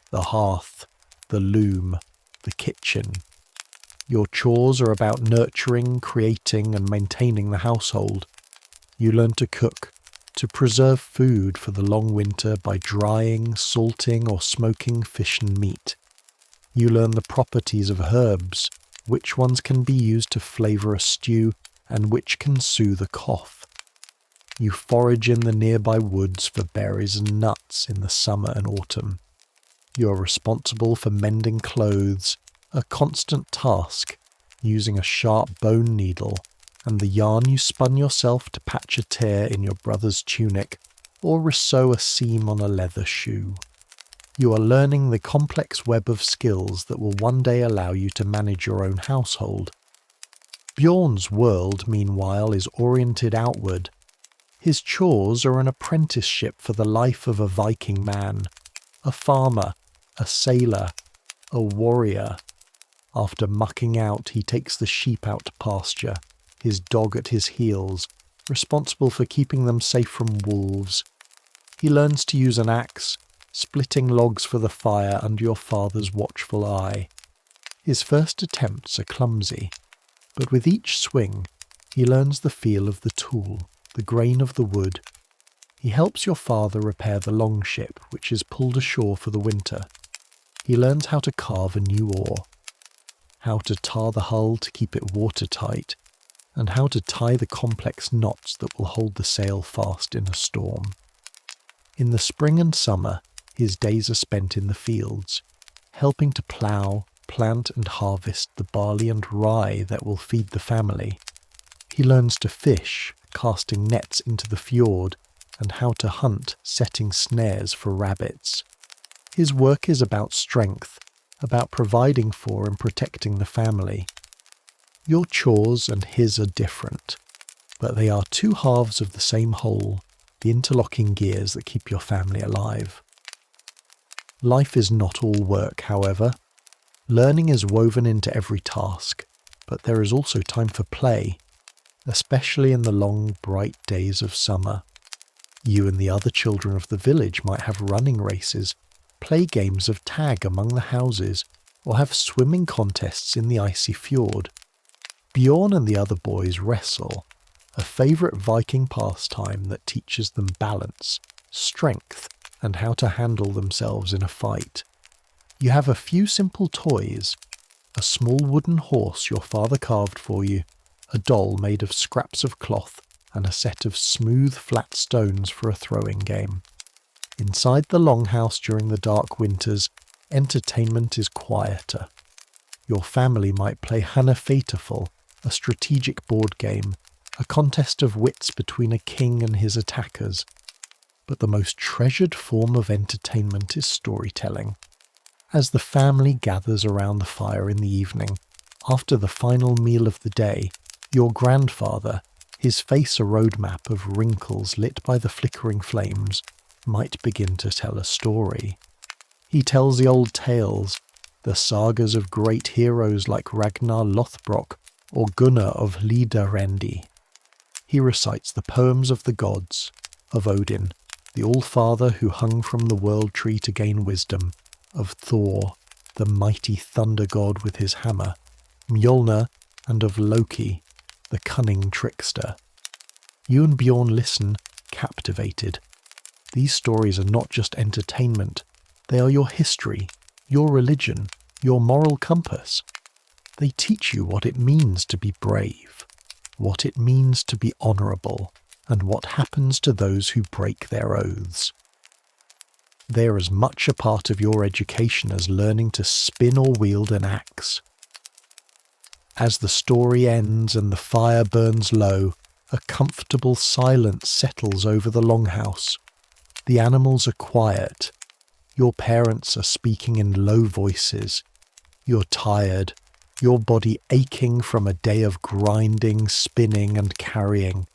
the hearth, the loom, the kitchen. Your chores are about nurturing, creating and maintaining the household. You learn to cook, to preserve food for the long winter by drying, salting or smoking fish and meat. You learn the properties of herbs, which ones can be used to flavour a stew and which can soothe a cough. You forage in the nearby woods for berries and nuts in the summer and autumn. You are responsible for mending clothes, a constant task, using a sharp bone needle, and the yarn you spun yourself to patch a tear in your brother's tunic or resew a seam on a leather shoe. You are learning the complex web of skills that will one day allow you to manage your own household. Bjorn's world, meanwhile, is oriented outward. His chores are an apprenticeship for the life of a Viking man, a farmer, a sailor, a warrior. After mucking out, he takes the sheep out to pasture, his dog at his heels, responsible for keeping them safe from wolves. He learns to use an axe, splitting logs for the fire under your father's watchful eye. His first attempts are clumsy, but with each swing, he learns the feel of the tool, the grain of the wood. He helps your father repair the longship, which is pulled ashore for the winter. He learns how to carve a new oar, how to tar the hull to keep it watertight, and how to tie the complex knots that will hold the sail fast in a storm. In the spring and summer, his days are spent in the fields, helping to plough, plant and harvest the barley and rye that will feed the family. He learns to fish, casting nets into the fjord, and how to hunt, setting snares for rabbits. His work is about strength, about providing for and protecting the family. Your chores and his are different, but they are two halves of the same whole, the interlocking gears that keep your family alive. Life is not all work, however. Learning is woven into every task, but there is also time for play, especially in the long, bright days of summer. You and the other children of the village might have running races, play games of tag among the houses, or have swimming contests in the icy fjord. Bjorn and the other boys wrestle, a favourite Viking pastime that teaches them balance, strength, and how to handle themselves in a fight. You have a few simple toys, a small wooden horse your father carved for you, a doll made of scraps of cloth, and a set of smooth, flat stones for a throwing game. Inside the longhouse during the dark winters, entertainment is quieter. Your family might play Hanafataful, a strategic board game, a contest of wits between a king and his attackers. But the most treasured form of entertainment is storytelling. As the family gathers around the fire in the evening, after the final meal of the day, your grandfather, his face a roadmap of wrinkles lit by the flickering flames, might begin to tell a story. He tells the old tales, the sagas of great heroes like Ragnar Lothbrok or Gunnar of Lidarendi. He recites the poems of the gods, of Odin, the All-Father who hung from the world tree to gain wisdom, of Thor, the mighty thunder god with his hammer, Mjolnir, and of Loki, the cunning trickster. You and Bjorn listen, captivated. These stories are not just entertainment, they are your history, your religion, your moral compass. They teach you what it means to be brave, what it means to be honourable, and what happens to those who break their oaths. They are as much a part of your education as learning to spin or wield an axe. As the story ends and the fire burns low, a comfortable silence settles over the longhouse. The animals are quiet. Your parents are speaking in low voices. You're tired, your body aching from a day of grinding, spinning and carrying.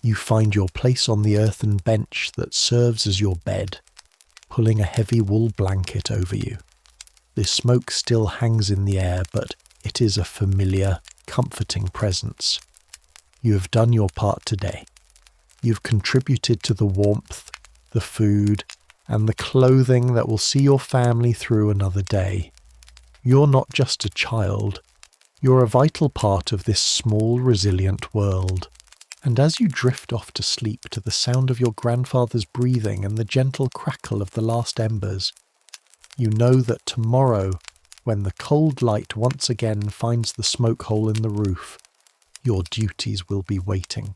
You find your place on the earthen bench that serves as your bed, pulling a heavy wool blanket over you. The smoke still hangs in the air, but it is a familiar, comforting presence. You have done your part today. You've contributed to the warmth, the food, and the clothing that will see your family through another day. You're not just a child. You're a vital part of this small, resilient world. And as you drift off to sleep to the sound of your grandfather's breathing and the gentle crackle of the last embers, you know that tomorrow, when the cold light once again finds the smoke hole in the roof, your duties will be waiting.